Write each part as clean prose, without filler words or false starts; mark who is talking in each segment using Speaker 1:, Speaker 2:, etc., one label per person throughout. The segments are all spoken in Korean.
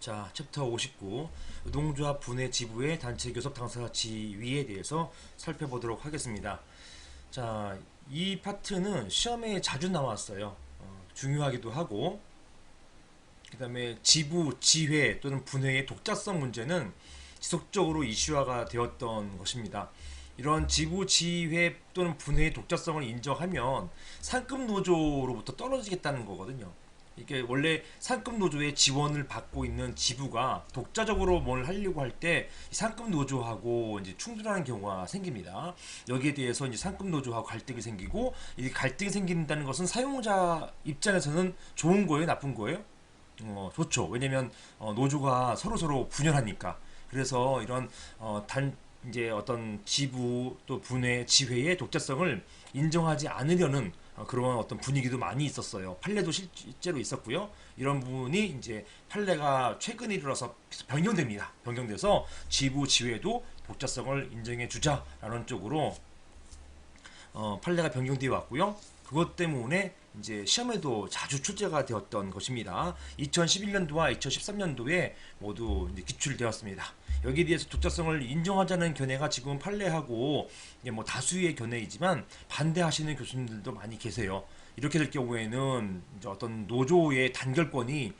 Speaker 1: 자, 챕터 59 노동조합 분해 지부의 단체 교섭 당사자 지위에 대해서 살펴보도록 하겠습니다. 자, 이 파트는 시험에 자주 나왔어요. 중요하기도 하고, 그 다음에 지부, 지회 또는 분회의 독자성 문제는 지속적으로 이슈화가 되었던 것입니다. 이런 지부, 지회 또는 분회의 독자성을 인정하면 상급 노조로부터 떨어지겠다는 거거든요. 이게 원래 상급 노조의 지원을 받고 있는 지부가 독자적으로 뭘 하려고 할 때 상급 노조하고 이제 충돌하는 경우가 생깁니다. 여기에 대해서 이제 상급 노조하고 갈등이 생기고, 이 갈등이 생긴다는 것은 사용자 입장에서는 좋은 거예요, 나쁜 거예요? 좋죠. 왜냐면 노조가 서로 분열하니까. 그래서 이런 이제 어떤 지부 또 분회, 지회의 독자성을 인정하지 않으려는 그런 어떤 분위기도 많이 있었어요. 판례도 실제로 있었고요. 이런 부분이 이제 판례가 최근에 이르러서 변경됩니다. 변경돼서 지부, 지회도 독자성을 인정해 주자라는 쪽으로 판례가 변경되어 왔고요. 그것 때문에 이제 시험에도 자주 출제가 되었던 것입니다. 2011년도와 2013년도에 모두 이제 기출되었습니다. 여기에 대해서 독자성을 인정하자는 견해가 지금 판례하고 뭐 다수의 견해이지만 반대하시는 교수님들도 많이 계세요. 이렇게 될 경우에는 이제 어떤 노조의 단결권이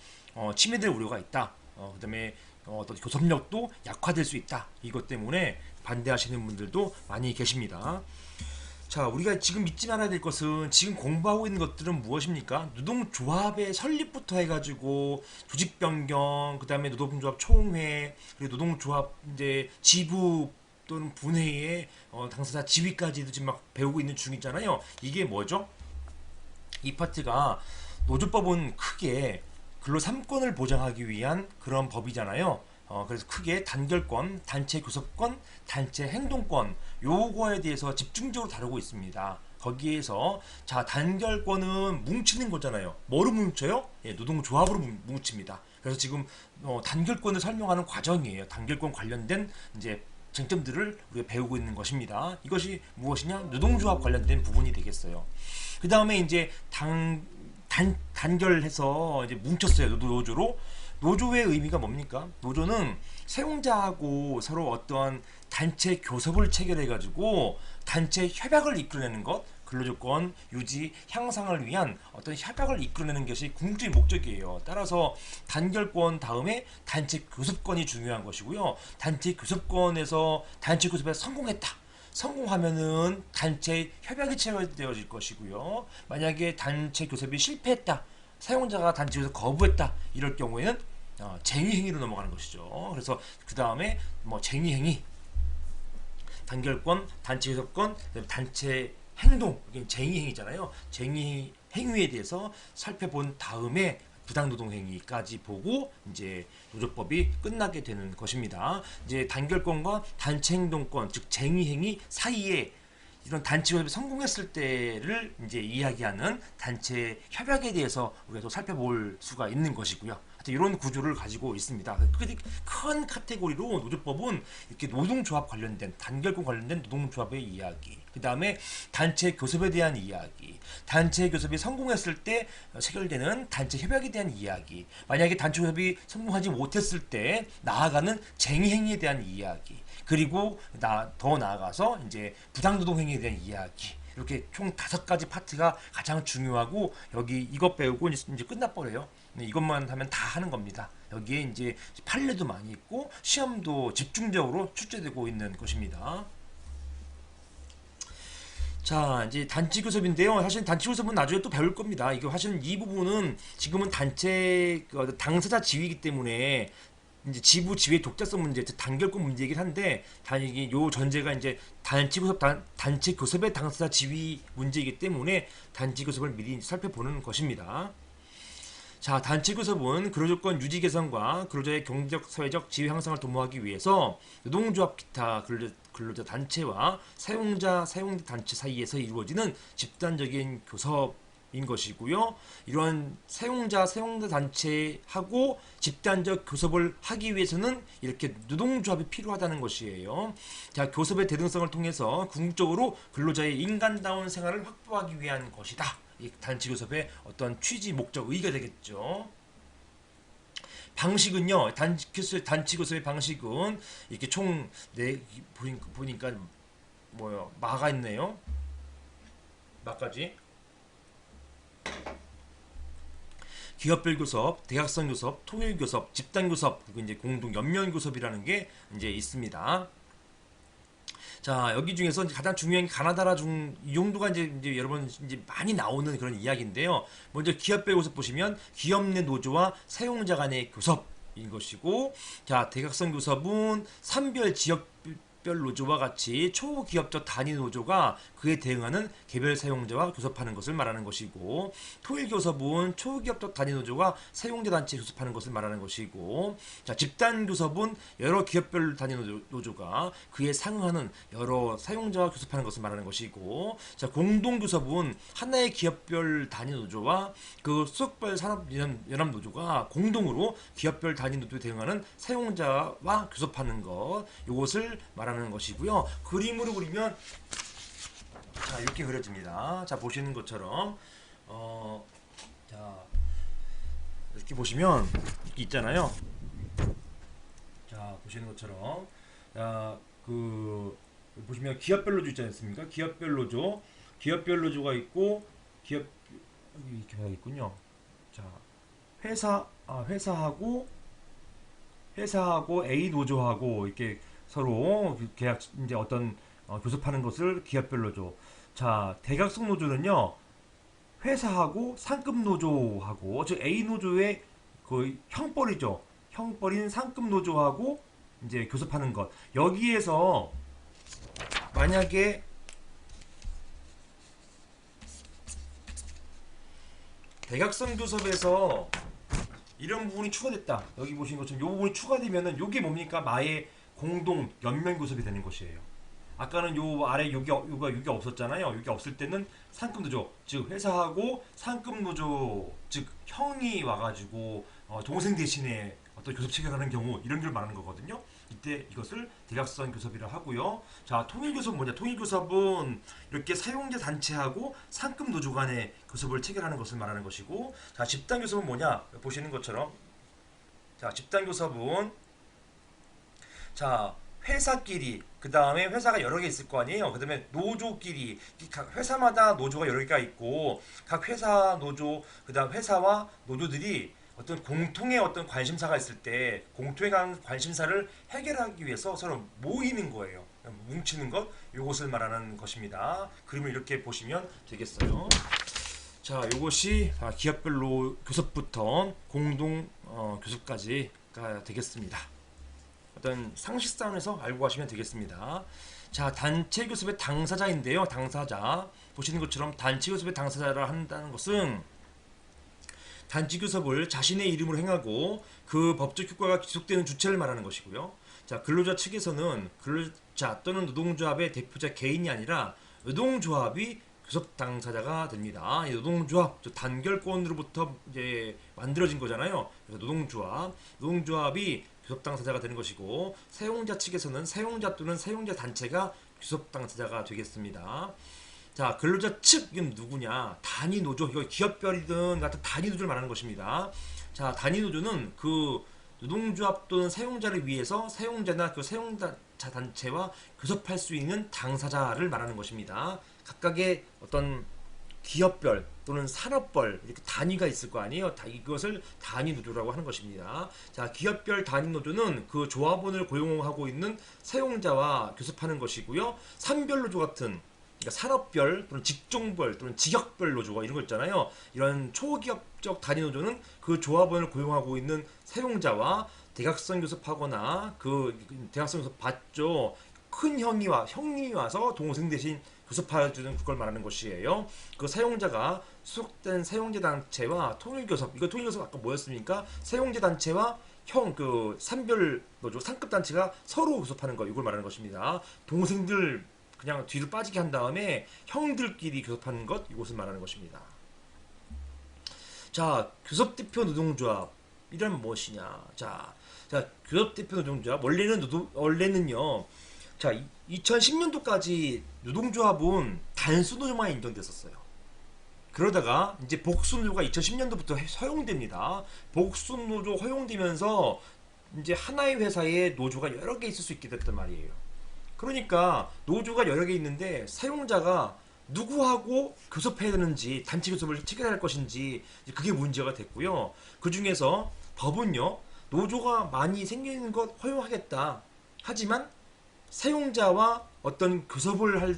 Speaker 1: 침해될 우려가 있다. 그다음에 어떤 교섭력도 약화될 수 있다. 이것 때문에 반대하시는 분들도 많이 계십니다. 자, 우리가 지금 잊지 말아야 될 것은 지금 공부하고 있는 것들은 무엇입니까? 노동조합의 설립부터 해가지고 조직 변경, 그 다음에 노동조합 총회, 그리고 노동조합 이제 지부 또는 분회의 당사자 지위까지도 지금 막 배우고 있는 중이잖아요. 이게 뭐죠? 이 파트가 노조법은 크게 근로 3권을 보장하기 위한 그런 법이잖아요. 그래서 크게 단결권, 단체 교섭권, 단체 행동권 요거에 대해서 집중적으로 다루고 있습니다. 거기에서 자, 단결권은 뭉치는 거잖아요. 뭐로 뭉쳐요? 예, 노동조합으로 뭉칩니다. 그래서 지금 단결권을 설명하는 과정이에요. 단결권 관련된 이제 쟁점들을 우리가 배우고 있는 것입니다. 이것이 무엇이냐? 노동조합 관련된 부분이 되겠어요. 그 다음에 이제 단결해서 이제 뭉쳤어요. 노조로. 노조의 의미가 뭡니까? 노조는 사용자하고 서로 어떠한 단체 교섭을 체결해가지고 단체 협약을 이끌어내는 것, 근로조건 유지, 향상을 위한 어떤 협약을 이끌어내는 것이 궁극적인 목적이에요. 따라서 단결권 다음에 단체 교섭권이 중요한 것이고요. 단체 교섭권에서 단체 교섭에 성공했다. 성공하면은 단체 협약이 체결되어질 것이고요. 만약에 단체 교섭이 실패했다. 사용자가 단체 교섭 거부했다. 이럴 경우에는 쟁의행위로 넘어가는 것이죠. 그래서 그 다음에 뭐 쟁의행위, 단결권, 단체 교섭권, 단체 행동, 이게 쟁의행위잖아요. 쟁의행위에 대해서 살펴본 다음에 부당노동행위까지 보고 이제 노조법이 끝나게 되는 것입니다. 이제 단결권과 단체행동권, 즉 쟁의행위 사이에 이런 단체 교섭이 성공했을 때를 이제 이야기하는 단체 협약에 대해서 우리가 또 살펴볼 수가 있는 것이고요. 이런 구조를 가지고 있습니다. 큰 카테고리로 노조법은 이렇게 노동조합 관련된 단결권 관련된 노동조합의 이야기, 그 다음에 단체 교섭에 대한 이야기, 단체 교섭이 성공했을 때 체결되는 단체 협약에 대한 이야기, 만약에 단체 교섭이 성공하지 못했을 때 나아가는 쟁의행위에 대한 이야기, 그리고 더 나아가서 이제 부당노동 행위에 대한 이야기. 이렇게 총 5가지 파트가 가장 중요하고, 여기 이것 배우고 이제 끝나버려요. 이것만 하면 다 하는 겁니다. 여기에 이제 판례도 많이 있고 시험도 집중적으로 출제되고 있는 것입니다. 자, 이제 단체 교섭인데요. 사실 단체 교섭은 나중에 또 배울 겁니다. 이거 사실은 이 부분은 지금은 단체 당사자 지위이기 때문에 이제 지부 지회 독자성 문제, 단결권 문제이긴 한데, 단이 요 전제가 이제 단체 교섭 단체 교섭의 당사자 지위 문제이기 때문에 단체 교섭을 미리 살펴보는 것입니다. 자, 단체 교섭은 근로조건 유지 개선과 근로자의 경제적, 사회적 지위 향상을 도모하기 위해서 노동조합 기타 근로자 단체와 사용자 단체 사이에서 이루어지는 집단적인 교섭인 것이고요. 이러한 사용자 단체하고 집단적 교섭을 하기 위해서는 이렇게 노동조합이 필요하다는 것이에요. 자, 교섭의 대등성을 통해서 궁극적으로 근로자의 인간다운 생활을 확보하기 위한 것이다. 이 단체 교섭의 어떤 취지, 목적, 의의가 되겠죠. 방식은요, 단체 교섭의 방식은 이렇게 총 네, 보니까 뭐요, 마가 있네요. 마까지. 기업별 교섭, 대학생 교섭, 통일 교섭, 집단 교섭, 그리고 이제 공동 연면 교섭이라는 게 이제 있습니다. 자, 여기 중에서 이제 가장 중요한 게 가나다라 이 정도가 이제 여러분 이제 많이 나오는 그런 이야기인데요. 먼저 기업별 교섭 보시면 기업 내 노조와 사용자 간의 교섭인 것이고, 자, 대각선 교섭은 산별 지역별 노조와 같이 초기업적 단위 노조가 그에 대응하는 개별 사용자와 교섭하는 것을 말하는 것이고, 토일 교섭은 초기업적 단위 노조가 사용자 단체 교섭하는 것을 말하는 것이고, 자, 집단 교섭은 여러 기업별 단위 노조가 그에 상응하는 여러 사용자와 교섭하는 것을 말하는 것이고, 자, 공동 교섭은 하나의 기업별 단위 노조와 그 수석별 산업연합 노조가 공동으로 기업별 단위 노조에 대응하는 사용자와 교섭하는 것, 이것을 말하는 것이고요. 그림으로 그리면 자, 이렇게 그려집니다. 자, 보시는 것처럼 자, 이렇게 보시면 이렇게 있잖아요. 자, 보시는 것처럼 보시면 기업별 노조 있지 않습니까? 기업별 노조가 있고, 기업 이렇게 있군요. 자, 회사하고 A 노조하고 이렇게 서로 계약 이제 어떤 교섭하는 것을 기업별 노조. 자, 대각성 노조는요, 회사하고 상급 노조하고, 즉 A 노조의 그 형벌이죠. 형벌인 상급 노조하고 이제 교섭하는 것. 여기에서 만약에 대각선 교섭에서 이런 부분이 추가됐다. 여기 보시는 것처럼 이 부분이 추가되면은 이게 뭡니까? 마의 공동 연면 교섭이 되는 것이에요. 아까는 요 아래 요게 없었잖아요. 요게 없을 때는 상급 노조, 즉 회사하고 상급 노조, 즉 형이 와가지고 동생 대신에 어떤 교섭 체결하는 경우, 이런 걸 말하는 거거든요. 이때 이것을 대각선 교섭이라 하고요. 자, 통일 교섭은 뭐냐? 통일 교섭은 이렇게 사용자 단체하고 상급 노조 간의 교섭을 체결하는 것을 말하는 것이고, 자, 집단 교섭은 뭐냐? 보시는 것처럼, 자, 집단 교섭은, 자, 회사끼리, 그 다음에 회사가 여러 개 있을 거 아니에요. 그 다음에 노조끼리, 각 회사마다 노조가 여러 개가 있고, 각 회사 노조, 그 다음 회사와 노조들이 어떤 공통의 어떤 관심사가 있을 때 공통의 관심사를 해결하기 위해서 서로 모이는 거예요. 뭉치는 것, 이것을 말하는 것입니다. 그림을 이렇게 보시면 되겠어요. 자, 이것이 기업별로 교섭부터 공동 교섭까지가 되겠습니다. 어떤 상식선에서 알고 가시면 되겠습니다. 자, 단체 교섭의 당사자인데요. 당사자. 보시는 것처럼 단체 교섭의 당사자라 한다는 것은 단체 교섭을 자신의 이름으로 행하고 그 법적 효과가 지속되는 주체를 말하는 것이고요. 자, 근로자 측에서는 근로자 또는 노동조합의 대표자 개인이 아니라 노동조합이 교섭 당사자가 됩니다. 이 노동조합, 단결권으로부터 이제 만들어진 거잖아요. 그래서 노동조합이 교섭 당사자가 되는 것이고, 사용자 측에서는 사용자 또는 사용자 단체가 교섭 당사자가 되겠습니다. 자, 근로자 측은 누구냐? 단위 노조, 이거 기업별이든 같은 단위 노조를 말하는 것입니다. 자, 단위 노조는 그 노동조합 또는 사용자를 위해서 사용자나 그 사용자 단체와 교섭할 수 있는 당사자를 말하는 것입니다. 각각의 어떤 기업별 또는 산업별 이렇게 단위가 있을 거 아니에요. 이것을 단위 노조라고 하는 것입니다. 자, 기업별 단위 노조는 그 조합원을 고용하고 있는 사용자와 교섭하는 것이고요. 산별 노조 같은, 그러니까 산업별 또는 직종별 또는 지역별 노조가 이런 거 있잖아요. 이런 초기업적 단위 노조는 그 조합원을 고용하고 있는 사용자와 대각선 교섭하거나 그 대각선 교섭 받죠. 큰 형이 와서 동생 대신 교섭해주는 그걸 말하는 것이에요. 그 사용자가 소속된 사용자 단체와 통일 교섭, 이거 통일 교섭 아까 뭐였습니까? 사용자 단체와 그 산별 노조, 상급 단체가 서로 교섭하는 거, 이걸 말하는 것입니다. 동생들 그냥 뒤로 빠지게 한 다음에 형들끼리 교섭하는 것, 이것을 말하는 것입니다. 자, 교섭대표 노동조합 이란 무엇이냐? 자, 교섭대표 노동조합 원래는요. 자, 2010년도까지 노동조합은 단수 노조만 인정됐었어요. 그러다가 이제 복수노조가 2010년도부터 허용됩니다. 복수노조 허용되면서 이제 하나의 회사에 노조가 여러 개 있을 수 있게 됐단 말이에요. 그러니까 노조가 여러 개 있는데 사용자가 누구하고 교섭해야 되는지, 단체 교섭을 체결할 것인지 그게 문제가 됐고요. 그 중에서 법은요, 노조가 많이 생기는 것 허용하겠다. 하지만 사용자와 어떤 교섭을 할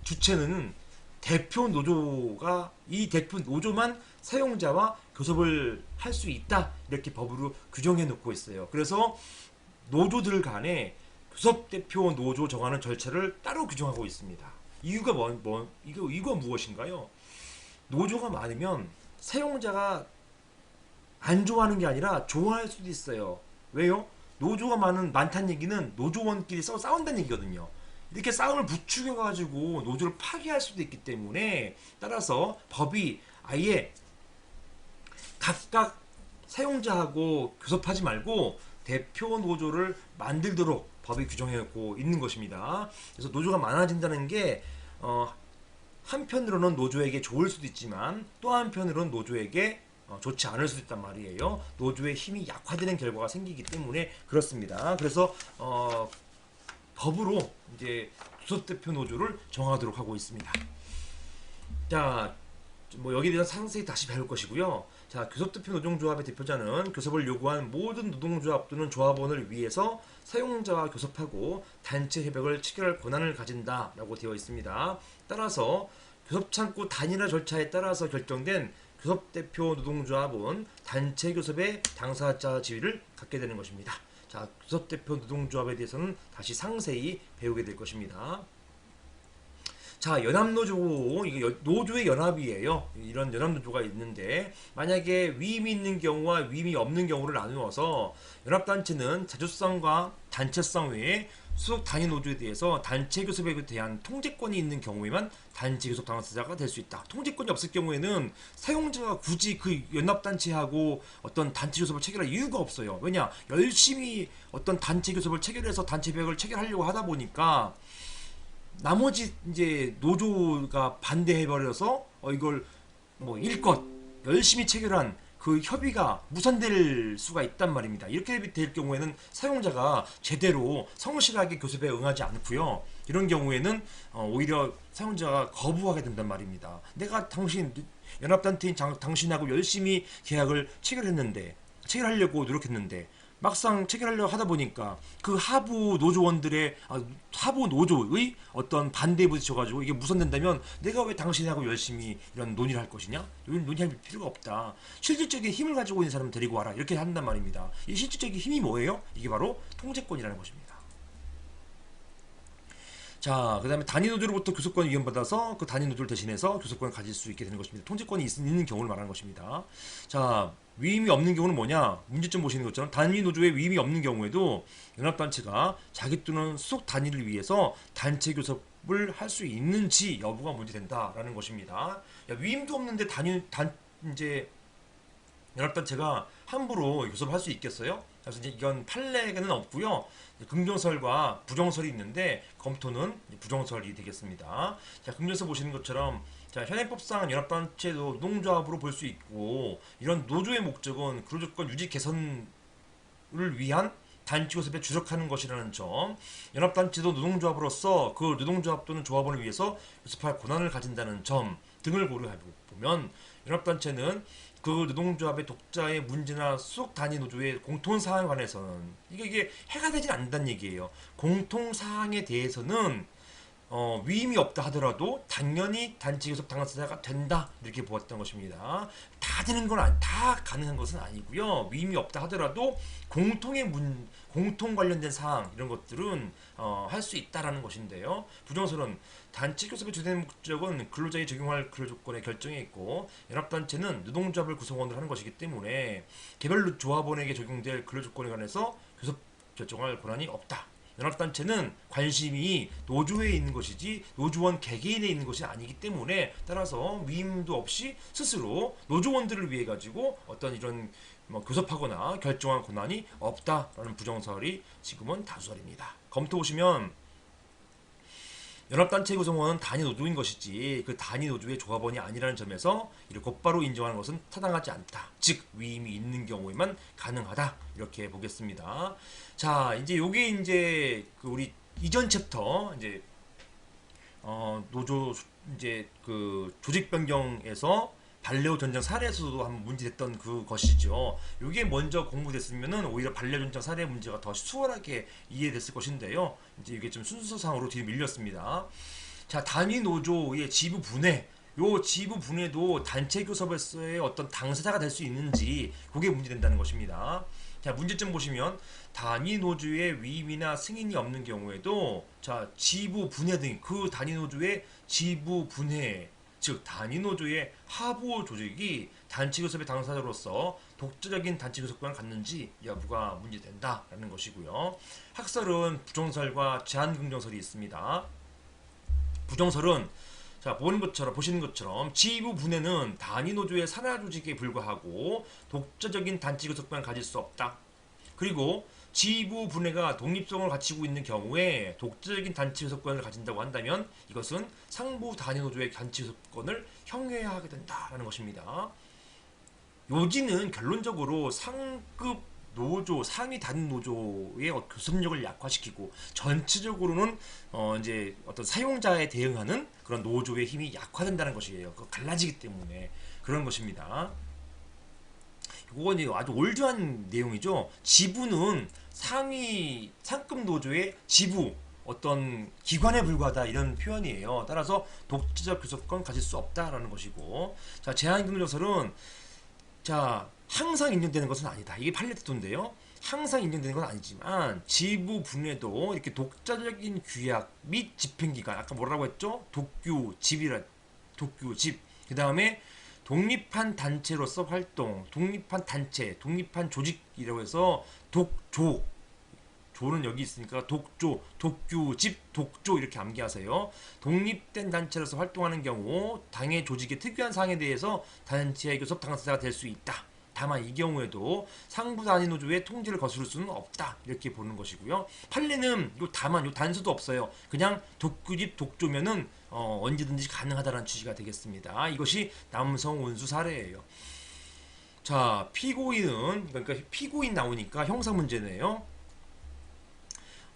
Speaker 1: 주체는 대표 노조가, 이 대표 노조만 사용자와 교섭을 할 수 있다, 이렇게 법으로 규정해 놓고 있어요. 그래서 노조들 간에 교섭 대표 노조 정하는 절차를 따로 규정하고 있습니다. 이유가 무엇인가요? 노조가 많으면 사용자가 안 좋아하는 게 아니라 좋아할 수도 있어요. 왜요? 노조가 많다는 얘기는 노조원끼리 싸운다는 얘기거든요. 이렇게 싸움을 부추겨가지고 노조를 파괴할 수도 있기 때문에, 따라서 법이 아예 각각 사용자하고 교섭하지 말고 대표 노조를 만들도록 법이 규정하고 있는 것입니다. 그래서 노조가 많아진다는 게 한편으로는 노조에게 좋을 수도 있지만 또 한편으로는 노조에게 좋지 않을 수도 있단 말이에요. 노조의 힘이 약화되는 결과가 생기기 때문에 그렇습니다. 그래서 법으로 이제 교섭대표 노조를 정하도록 하고 있습니다. 자, 뭐 여기에 대해서 상세히 다시 배울 것이고요. 자, 교섭대표 노동조합의 대표자는 교섭을 요구한 모든 노동조합 또는 조합원을 위해서 사용자와 교섭하고 단체 협약을 체결할 권한을 가진다라고 되어 있습니다. 따라서 교섭창구 단일화 절차에 따라서 결정된 교섭대표 노동조합은 단체 교섭의 당사자 지위를 갖게 되는 것입니다. 자, 교섭대표 노동조합에 대해서는 다시 상세히 배우게 될 것입니다. 자, 연합노조, 이게 노조의 연합이에요. 이런 연합노조가 있는데, 만약에 위임이 있는 경우와 위임이 없는 경우를 나누어서 연합단체는 자주성과 단체성 외에 소속 단위 노조에 대해서 단체 교섭에 대한 통제권이 있는 경우에만 단체 교섭 당사자가 될 수 있다. 통제권이 없을 경우에는 사용자가 굳이 그 연합단체하고 어떤 단체 교섭을 체결할 이유가 없어요. 왜냐? 열심히 어떤 단체 교섭을 체결해서 단체 협약을 체결하려고 하다 보니까 나머지 이제 노조가 반대해버려서 이걸 뭐 일껏 열심히 체결한 그 협의가 무산될 수가 있단 말입니다. 이렇게 될 경우에는 사용자가 제대로 성실하게 교섭에 응하지 않고요. 이런 경우에는 오히려 사용자가 거부하게 된단 말입니다. 내가 연합단체인 당신하고 열심히 계약을 체결하려고 노력했는데 막상 체결하려고 하다 보니까 그 하부 노조원들의 하부 노조의 어떤 반대에 부딪혀가지고 이게 무산된다면 내가 왜 당신하고 열심히 이런 논의를 할 것이냐? 이런 논의할 필요가 없다. 실질적인 힘을 가지고 있는 사람을 데리고 와라. 이렇게 한단 말입니다. 이 실질적인 힘이 뭐예요? 이게 바로 통제권이라는 것입니다. 자, 그 다음에 단위 노조로부터 교섭권을 위임받아서 그 단위 노조를 대신해서 교섭권을 가질 수 있게 되는 것입니다. 통제권이 있는 경우를 말하는 것입니다. 자, 위임이 없는 경우는 뭐냐? 문제점 보시는 것처럼 단위 노조에 위임이 없는 경우에도 연합단체가 자기 또는 소속 단위를 위해서 단체 교섭을 할 수 있는지 여부가 문제된다라는 것입니다. 야, 위임도 없는데 이제 연합단체가 함부로 교섭을 할 수 있겠어요? 그래서 이제 이건 판례는 없고요. 긍정설과 부정설이 있는데 검토는 부정설이 되겠습니다. 자, 긍정설 보시는 것처럼 자, 현행법상 연합단체도 노동조합으로 볼 수 있고 이런 노조의 목적은 근로조건 유지 개선을 위한 단체 교섭에 주력하는 것이라는 점, 연합단체도 노동조합으로서 그 노동조합 또는 조합원을 위해서 교섭할 권한을 가진다는 점 등을 고려해보면 연합단체는 그 노동조합의 독자의 문제나 소속 단위 노조의 공통사항에 관해서는 이게 해가 되진 않는다는 얘기예요. 공통사항에 대해서는 위임이 없다 하더라도 당연히 단체 교섭 당사자가 된다, 이렇게 보았던 것입니다. 다 되는 건 다 가능한 것은 아니고요. 위임이 없다 하더라도 공통 관련된 사항 이런 것들은 할 수 있다라는 것인데요. 부정설은 단체 교섭의 주된 목적은 근로자에 적용할 근로조건의 결정에 있고 연합단체는 노동조합을 구성원으로 하는 것이기 때문에 개별 조합원에게 적용될 근로조건에 관해서 교섭 결정할 권한이 없다. 연합단체는 관심이 노조에 있는 것이지 노조원 개개인에 있는 것이 아니기 때문에 따라서 위임도 없이 스스로 노조원들을 위해 가지고 어떤 이런 교섭하거나 결정할 권한이 없다라는 부정설이 지금은 다수설입니다. 검토 보시면 연합단체 구성원은 단위 노조인 것이지 그 단위 노조의 조합원이 아니라는 점에서 이를 곧바로 인정하는 것은 타당하지 않다. 즉 위임이 있는 경우에만 가능하다. 이렇게 보겠습니다. 자, 이제 요게 이제 그 우리 이전 챕터 이제 노조 이제 그 조직 변경에서 발레오 전쟁 사례에서도 한번 문제됐던 그것이죠. 이게 먼저 공부됐으면은 오히려 발레오 전쟁 사례 문제가 더 수월하게 이해됐을 것인데요. 이제 이게 좀 순서상으로 뒤로 밀렸습니다. 자, 단위 노조의 지부 분해. 요 지부 분해도 단체 교섭에서의 어떤 당사자가 될 수 있는지 그게 문제된다는 것입니다. 자, 문제점 보시면 단위 노조의 위임이나 승인이 없는 경우에도 자, 지부 분해 등 그 단위 노조의 지부 분해 즉 단위 노조의 하부 조직이 단체 교섭의 당사자로서 독자적인 단체 교섭권을 갖는지 여부가 문제된다라는 것이고요. 학설은 부정설과 제한긍정설이 있습니다. 부정설은 자, 보시는 것처럼 지부 분해는 단위 노조의 산하 조직에 불과하고 독자적인 단체 교섭권을 가질 수 없다. 그리고 지부 분해가 독립성을 갖추고 있는 경우에 독자적인 단체 교섭권을 가진다고 한다면 이것은 상부 단위 노조의 단체 교섭권을 형해하게 된다라는 것입니다. 요지는 결론적으로 상급 노조, 상위 단위 노조의 교섭력을 약화시키고 전체적으로는 이제 어떤 사용자에 대응하는 그런 노조의 힘이 약화된다는 것이에요. 갈라지기 때문에 그런 것입니다. 이건 아주 올드한 내용이죠. 지부는 상위 상급 노조의 지부 어떤 기관에 불과하다 이런 표현이에요. 따라서 독자적 교섭권 가질 수 없다라는 것이고, 자 제한긍정설은 자 항상 인정되는 것은 아니다. 이게 팔레트토인데요. 항상 인정되는 건 아니지만 지부 분해도 이렇게 독자적인 규약 및 집행기관 아까 뭐라고 했죠? 독규집 그 다음에 독립한 단체로서 활동, 독립한 단체, 독립한 조직이라고 해서 독조, 조는 여기 있으니까 독조, 독규집, 독조 이렇게 암기하세요. 독립된 단체로서 활동하는 경우 당의 조직의 특유한 사항에 대해서 단체의 교섭 당사자가 될 수 있다. 다만 이 경우에도 상부 단위 노조의 통제를 거스를 수는 없다. 이렇게 보는 것이고요. 판례는 다만 단서도 없어요. 그냥 독규집, 독조면은 언제든지 가능하다는 취지가 되겠습니다. 이것이 남성 원수 사례예요. 자, 피고인은 그러니까 피고인 나오니까 형사 문제네요.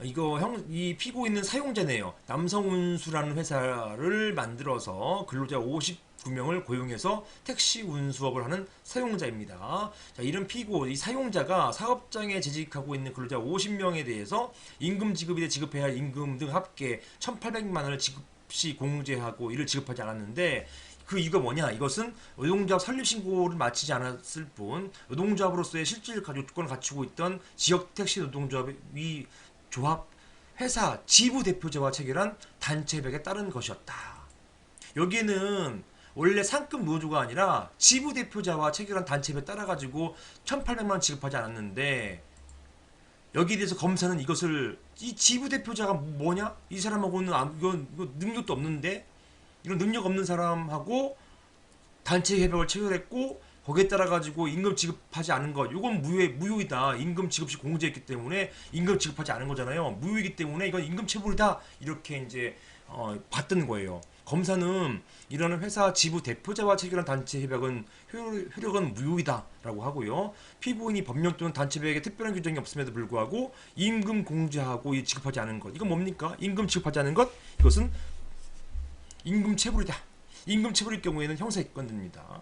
Speaker 1: 이 피고인은 사용자네요. 남성운수라는 회사를 만들어서 근로자 59명을 고용해서 택시 운수업을 하는 사용자입니다. 자, 이런 이 사용자가 사업장에 재직하고 있는 근로자 50명에 대해서 임금 지급일에 지급해야 할 임금 등 합계 1,800만 원을 지급시 공제하고 이를 지급하지 않았는데 그 이유가 뭐냐? 이것은 노동조합 설립신고를 마치지 않았을 뿐 노동조합으로서의 실질 요건을 갖추고 있던 지역 택시 노동조합의 조합 회사 지부 대표자와 체결한 단체 협약에 따른 것이었다. 여기에는 원래 상급 노조가 아니라 지부 대표자와 체결한 단체 협약에 따라 가지고 1,800만 원 지급하지 않았는데 여기에 대해서 검사는 이것을 이 지부 대표자가 뭐냐? 이 사람하고는 이거 능력도 없는데 이런 능력 없는 사람하고 단체 협약을 체결했고 거기에 따라 가지고 임금 지급하지 않은 것 이건 무효이다. 임금 지급 시 공제했기 때문에 임금 지급하지 않은 거잖아요. 무효이기 때문에 이건 임금 체불이다. 이렇게 이제 봤던 거예요. 검사는 이런 회사 지부 대표자와 체결한 단체 협약은 효력은 무효이다라고 하고요. 피고인이 법령 또는 단체 협약에 특별한 규정이 없음에도 불구하고 임금 공제하고 지급하지 않은 것 이건 뭡니까? 임금 지급하지 않은 것 이것은 임금 체불이다. 임금 체불일 경우에는 형사 입건됩니다.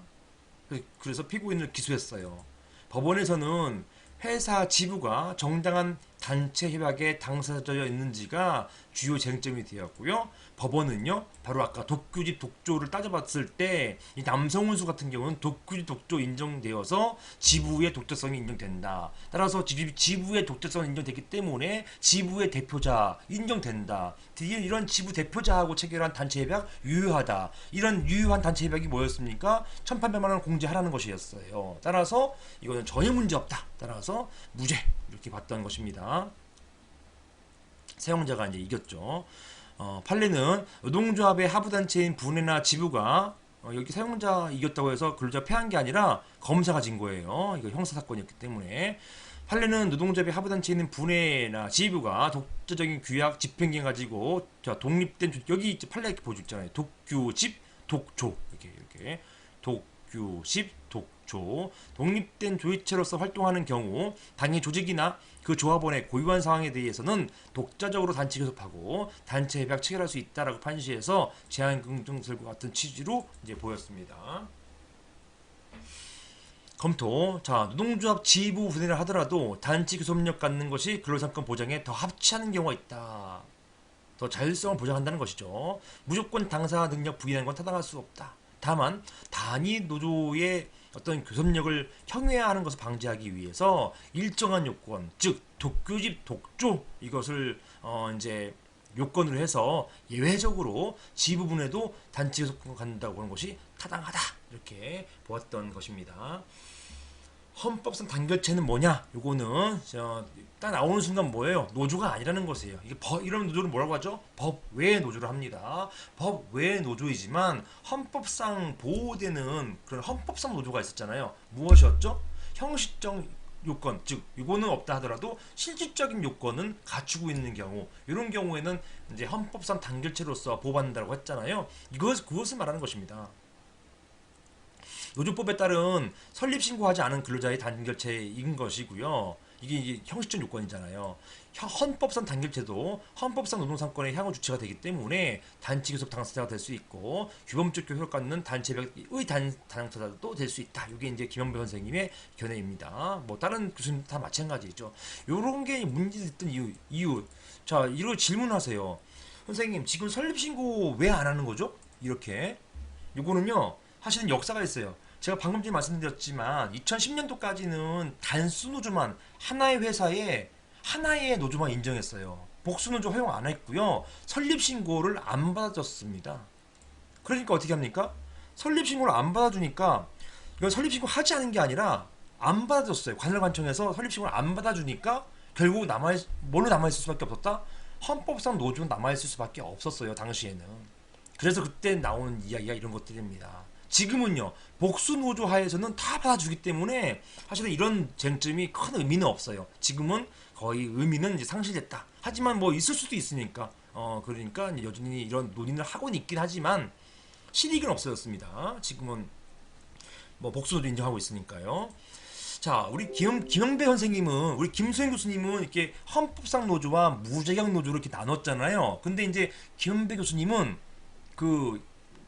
Speaker 1: 그래서 피고인을 기소했어요. 법원에서는 회사 지부가 정당한 단체 협약에 당사자여 있는지가 주요 쟁점이 되었고요. 법원은요, 바로 아까 독규집 독조를 따져봤을 때 이 남성운수 같은 경우는 독규집 독조 인정되어서 지부의 독자성이 인정된다. 따라서 지부의 독자성이 인정되기 때문에 지부의 대표자 인정된다. 이런 지부 대표자하고 체결한 단체 협약 유효하다. 이런 유효한 단체 협약이 뭐였습니까? 1,800만 원 공제하라는 것이었어요. 따라서 이거는 전혀 문제 없다. 따라서 무죄 이렇게 봤던 것입니다. 사용자가 이제 이겼죠. 판례는 노동조합의 하부단체인 분회나 지부가 여기 사용자 이겼다고 해서 근로자 패한 게 아니라 검사가 진 거예요. 이거 형사사건이었기 때문에 판례는 노동조합의 하부단체에 있는 분해나 지부가 독자적인 규약, 집행権가지고 자 독립된 여기 이제 판례 이렇게 보여주 있잖아요. 독규집, 독조 이렇게 독규집, 독조 독립된 조직체로서 활동하는 경우 당의 조직이나 그 조합원의 고유한 상황에 대해서는 독자적으로 단체 교섭하고 단체 협약 체결할 수 있다라고 판시해서 제한 긍정설과 같은 취지로 이제 보였습니다. 검토. 자, 노동조합 지부 분해를 하더라도 단체 교섭력 갖는 것이 근로상권 보장에 더 합치하는 경우가 있다. 더 자율성을 보장한다는 것이죠. 무조건 당사 능력 부인하는 건 타당할 수 없다. 다만 단위 노조의 어떤 교섭력을 형해화하는 것을 방지하기 위해서 일정한 요건, 즉 독교집 독조 이것을 이제 요건으로 해서 예외적으로 지부분에도 단체 교섭권을 갖는다고 보는 것이 타당하다 이렇게 보았던 것입니다. 헌법상 단결체는 뭐냐? 요거는 딱 나오는 순간 뭐예요? 노조가 아니라는 것이에요. 이게 이런 노조를 뭐라고 하죠? 법 외의 노조를 합니다. 법 외의 노조이지만 헌법상 보호되는 그런 헌법상 노조가 있었잖아요. 무엇이었죠? 형식적 요건, 즉 이거는 없다 하더라도 실질적인 요건은 갖추고 있는 경우, 이런 경우에는 이제 헌법상 단결체로서 보호받는다고 했잖아요. 그것을 말하는 것입니다. 노조법에 따른 설립신고하지 않은 근로자의 단결체인 것이고요. 이게 형식적 요건이잖아요. 헌법상 단결체도 헌법상 노동상권의 향후 주체가 되기 때문에 단체교섭 당사자가 될 수 있고 규범적 효력을 갖는 단체의 당사자도 될 수 있다. 이게 이제 김영배 선생님의 견해입니다. 뭐 다른 교수님 다 마찬가지죠. 요런 게 문제됐던 이유. 자, 이거 질문하세요. 선생님, 지금 설립신고 왜 안 하는 거죠? 이렇게. 요거는요. 사실은 역사가 있어요. 제가 방금 전에 말씀드렸지만 2010년도까지는 단수 노조만 하나의 회사에 하나의 노조만 인정했어요. 복수 노조 허용 안 했고요. 설립 신고를 안 받아줬습니다. 그러니까 어떻게 합니까? 설립 신고를 안 받아주니까 이건 설립 신고 하지 않은 게 아니라 안 받아줬어요. 관할관청에서 설립 신고를 안 받아주니까 결국 뭘로 남아있을 수밖에 없었다? 헌법상 노조는 남아있을 수밖에 없었어요. 당시에는. 그래서 그때 나오는 이야기가 이런 것들입니다. 지금은요, 복수 노조 하에서는 다 받아주기 때문에 사실은 이런 쟁점이 큰 의미는 없어요. 지금은 거의 의미는 이제 상실됐다. 하지만 뭐 있을 수도 있으니까, 그러니까 여전히 이런 논의를 하고는 있긴 하지만 실익은 없어졌습니다. 지금은 뭐 복수 노조 인정하고 있으니까요. 자, 우리 김영배 선생님은, 우리 김수행 교수님은 이렇게 헌법상 노조와 무자격 노조로 이렇게 나눴잖아요. 근데 이제 김영배 교수님은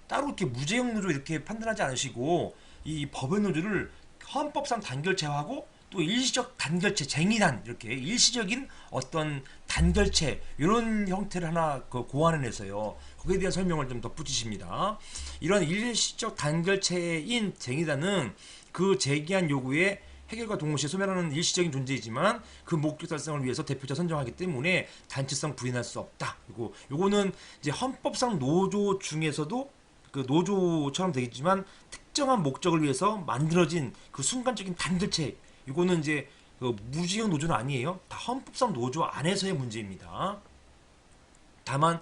Speaker 1: 따로 이렇게 무제형 노조 이렇게 판단하지 않으시고 이 법의 노조를 헌법상 단결체하고 또 일시적 단결체, 쟁의단 이렇게 일시적인 어떤 단결체 이런 형태를 하나 고안해내서요. 거기에 대한 설명을 좀 덧붙이십니다. 이런 일시적 단결체인 쟁의단은 그 제기한 요구에 해결과 동시에 소멸하는 일시적인 존재이지만 그 목적 달성을 위해서 대표자 선정하기 때문에 단체성 부인할 수 없다. 그리고 요거는 이제 헌법상 노조 중에서도 그 노조처럼 되겠지만 특정한 목적을 위해서 만들어진 그 순간적인 단결체. 이거는 이제 무지형 노조는 아니에요. 다 헌법상 노조 안에서의 문제입니다. 다만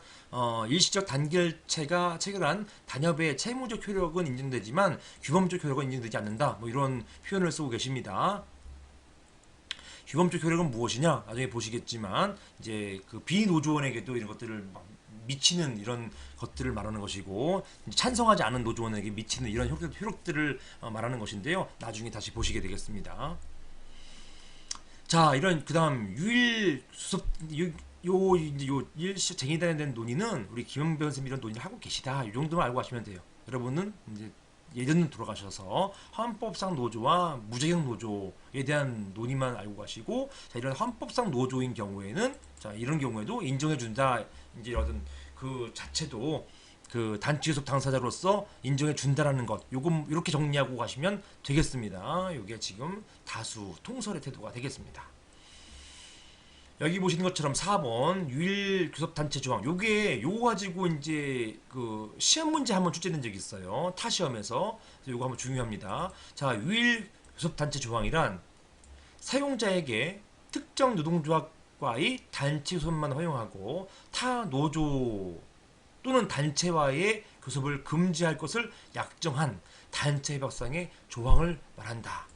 Speaker 1: 일시적 단결체가 체결한 단협의 채무적 효력은 인정되지만 규범적 효력은 인정되지 않는다. 뭐 이런 표현을 쓰고 계십니다. 규범적 효력은 무엇이냐? 나중에 보시겠지만 이제 그 비노조원에게도 이런 것들을 미치는 이런 것들을 말하는 것이고 찬성하지 않은 노조원에게 미치는 이런 효력들을 말하는 것인데요. 나중에 다시 보시게 되겠습니다. 자, 이런 그다음 유일 수습 요 일시 쟁의단에 대한 논의는 우리 김영배 선생님이 이런 논의를 하고 계시다. 이 정도만 알고 가시면 돼요. 여러분은 이제 예전으로 돌아가셔서 헌법상 노조와 무제형 노조에 대한 논의만 알고 가시고, 자, 이런 헌법상 노조인 경우에는 자, 이런 경우에도 인정해 준다. 이제 어떤 그 자체도 그 단체교섭 당사자로서 인정해 준다라는 것. 요금 이렇게 정리하고 가시면 되겠습니다. 요게 지금 다수 통설의 태도가 되겠습니다. 여기 보시는 것처럼 4번 유일 교섭 단체 조항, 요거 가지고 이제 그 시험 문제 한번 출제된 적이 있어요. 타 시험에서. 요거 한번 중요합니다. 자, 유일 교섭 단체 조항이란 사용자에게 특정 노동조합과의 단체 교섭만 허용하고 타 노조 또는 단체와의 교섭을 금지할 것을 약정한 단체 협약상의 조항을 말한다.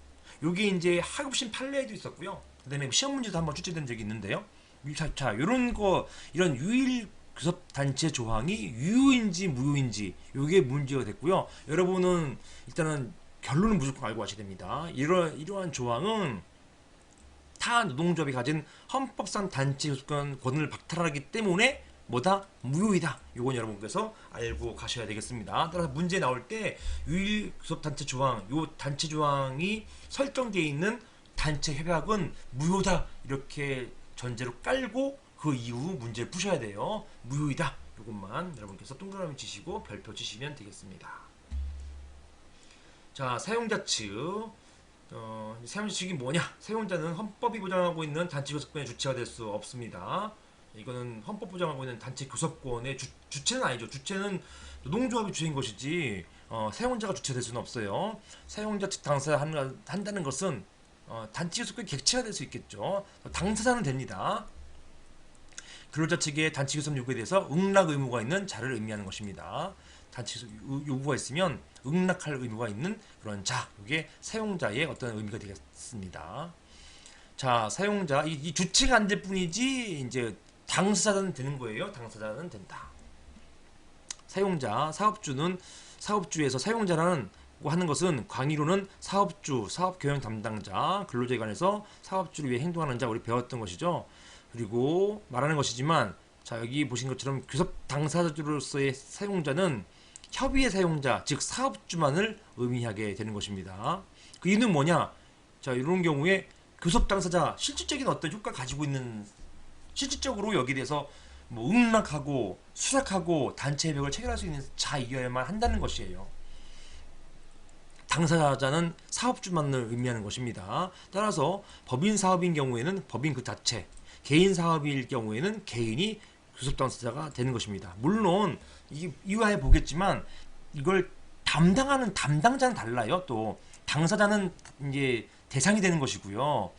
Speaker 1: 요게 이제 하급심 판례에도 있었고요. 그다음에 시험 문제도 한번 출제된 적이 있는데요. 자, 이런 거 이런 유일 교섭 단체 조항이 유효인지 무효인지 이게 문제가 됐고요. 여러분은 일단은 결론은 무조건 알고 가셔야 됩니다. 이러한 조항은 타 노동조합이 가진 헌법상 단체 교섭권 권을 박탈하기 때문에 뭐다? 무효이다. 이건 여러분께서 알고 가셔야 되겠습니다. 따라서 문제 나올 때 유일 교섭 단체 조항, 요 단체 조항이 설정되어 있는 단체 협약은 무효다. 이렇게 전제로 깔고 그 이후 문제를 푸셔야 돼요. 무효이다. 이것만 여러분께서 동그라미 치시고 별표 치시면 되겠습니다. 자, 사용자 측. 사용자 측이 뭐냐? 사용자는 헌법이 보장하고 있는 단체 교섭권의 주체가 될 수 없습니다. 이거는 헌법 보장하고 있는 단체 교섭권의 주체는 아니죠. 주체는 노동조합이 주체인 것이지 사용자가 주체될 수는 없어요. 사용자 측 당사자 한다는 것은 단체 교섭권의 객체가 될 수 있겠죠. 당사자는 됩니다. 근로자 측의 단체 교섭 요구에 대해서 응낙 의무가 있는 자를 의미하는 것입니다. 단체 교섭 요구가 있으면 응낙할 의무가 있는 그런 자, 이게 사용자의 어떤 의미가 되겠습니다. 자, 사용자 이 주체가 안 될 뿐이지 이제 당사자는 되는 거예요. 당사자는 된다. 사용자, 사업주에서 사용자라는 하는 것은 광의로는 사업주, 사업경영 담당자, 근로자에 관해서 사업주를 위해 행동하는 자 우리 배웠던 것이죠. 그리고 말하는 것이지만 자 여기 보신 것처럼 교섭 당사자로서의 사용자는 협의의 사용자, 즉 사업주만을 의미하게 되는 것입니다. 그 이유는 뭐냐? 자 이런 경우에 교섭 당사자 실질적인 어떤 효과를 가지고 있는 실질적으로 여기에 대해서 뭐 응낙하고 수락하고 단체 협약을 체결할 수 있는 자이어야만 한다는 것이에요. 당사자는 사업주만을 의미하는 것입니다. 따라서 법인 사업인 경우에는 법인 그 자체, 개인 사업일 경우에는 개인이 교섭 당사자가 되는 것입니다. 물론 이후에 보겠지만 이걸 담당하는 담당자는 달라요. 또 당사자는 이제 대상이 되는 것이고요.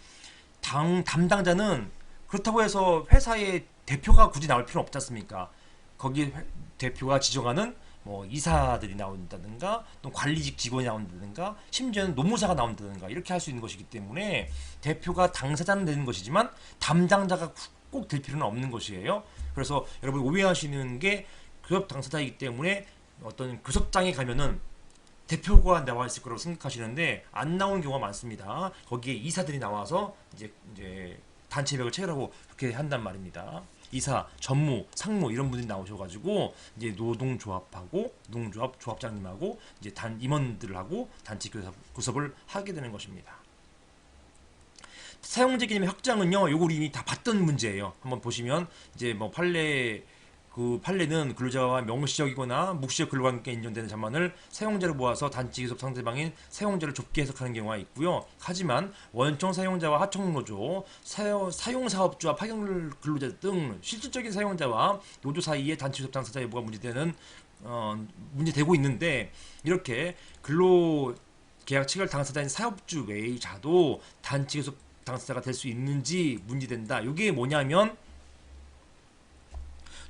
Speaker 1: 담당자는 그렇다고 해서 회사의 대표가 굳이 나올 필요는 없지 않습니까? 거기 대표가 지정하는 뭐 이사들이 나온다든가 또 관리직 직원이 나온다든가 심지어는 노무사가 나온다든가 이렇게 할 수 있는 것이기 때문에 대표가 당사자는 되는 것이지만 담당자가 꼭 될 필요는 없는 것이에요. 그래서 여러분 오해하시는 게 교섭 당사자이기 때문에 어떤 교섭장에 가면은 대표가 나와 있을 거라고 생각하시는데 안 나오는 경우가 많습니다. 거기에 이사들이 나와서 이제 단체 협약을 체결하고 그렇게 한단 말입니다. 이사, 전무, 상무 이런 분들이 나오셔가지고 이제 노동조합하고 노동조합 조합장님하고 이제 임원들하고 단체 교섭을 하게 되는 것입니다. 사용자 개념의 확장은요, 요거 이미 다 봤던 문제예요. 한번 보시면 이제 뭐 판례는 근로자와 명시적이거나 묵시적 근로관계에 인정되는 자만을 사용자로 모아서 단체 교섭 상대방인 사용자를 좁게 해석하는 경우가 있고요. 하지만 원청 사용자와 하청 노조, 사용 사업주와 파견 근로자 등 실질적인 사용자와 노조 사이에 단체 교섭 당사자 여부가 문제되고 있는데 이렇게 근로 계약 체결 당사자인 사업주 외의 자도 단체 교섭 당사자가 될 수 있는지 문제된다. 이게 뭐냐면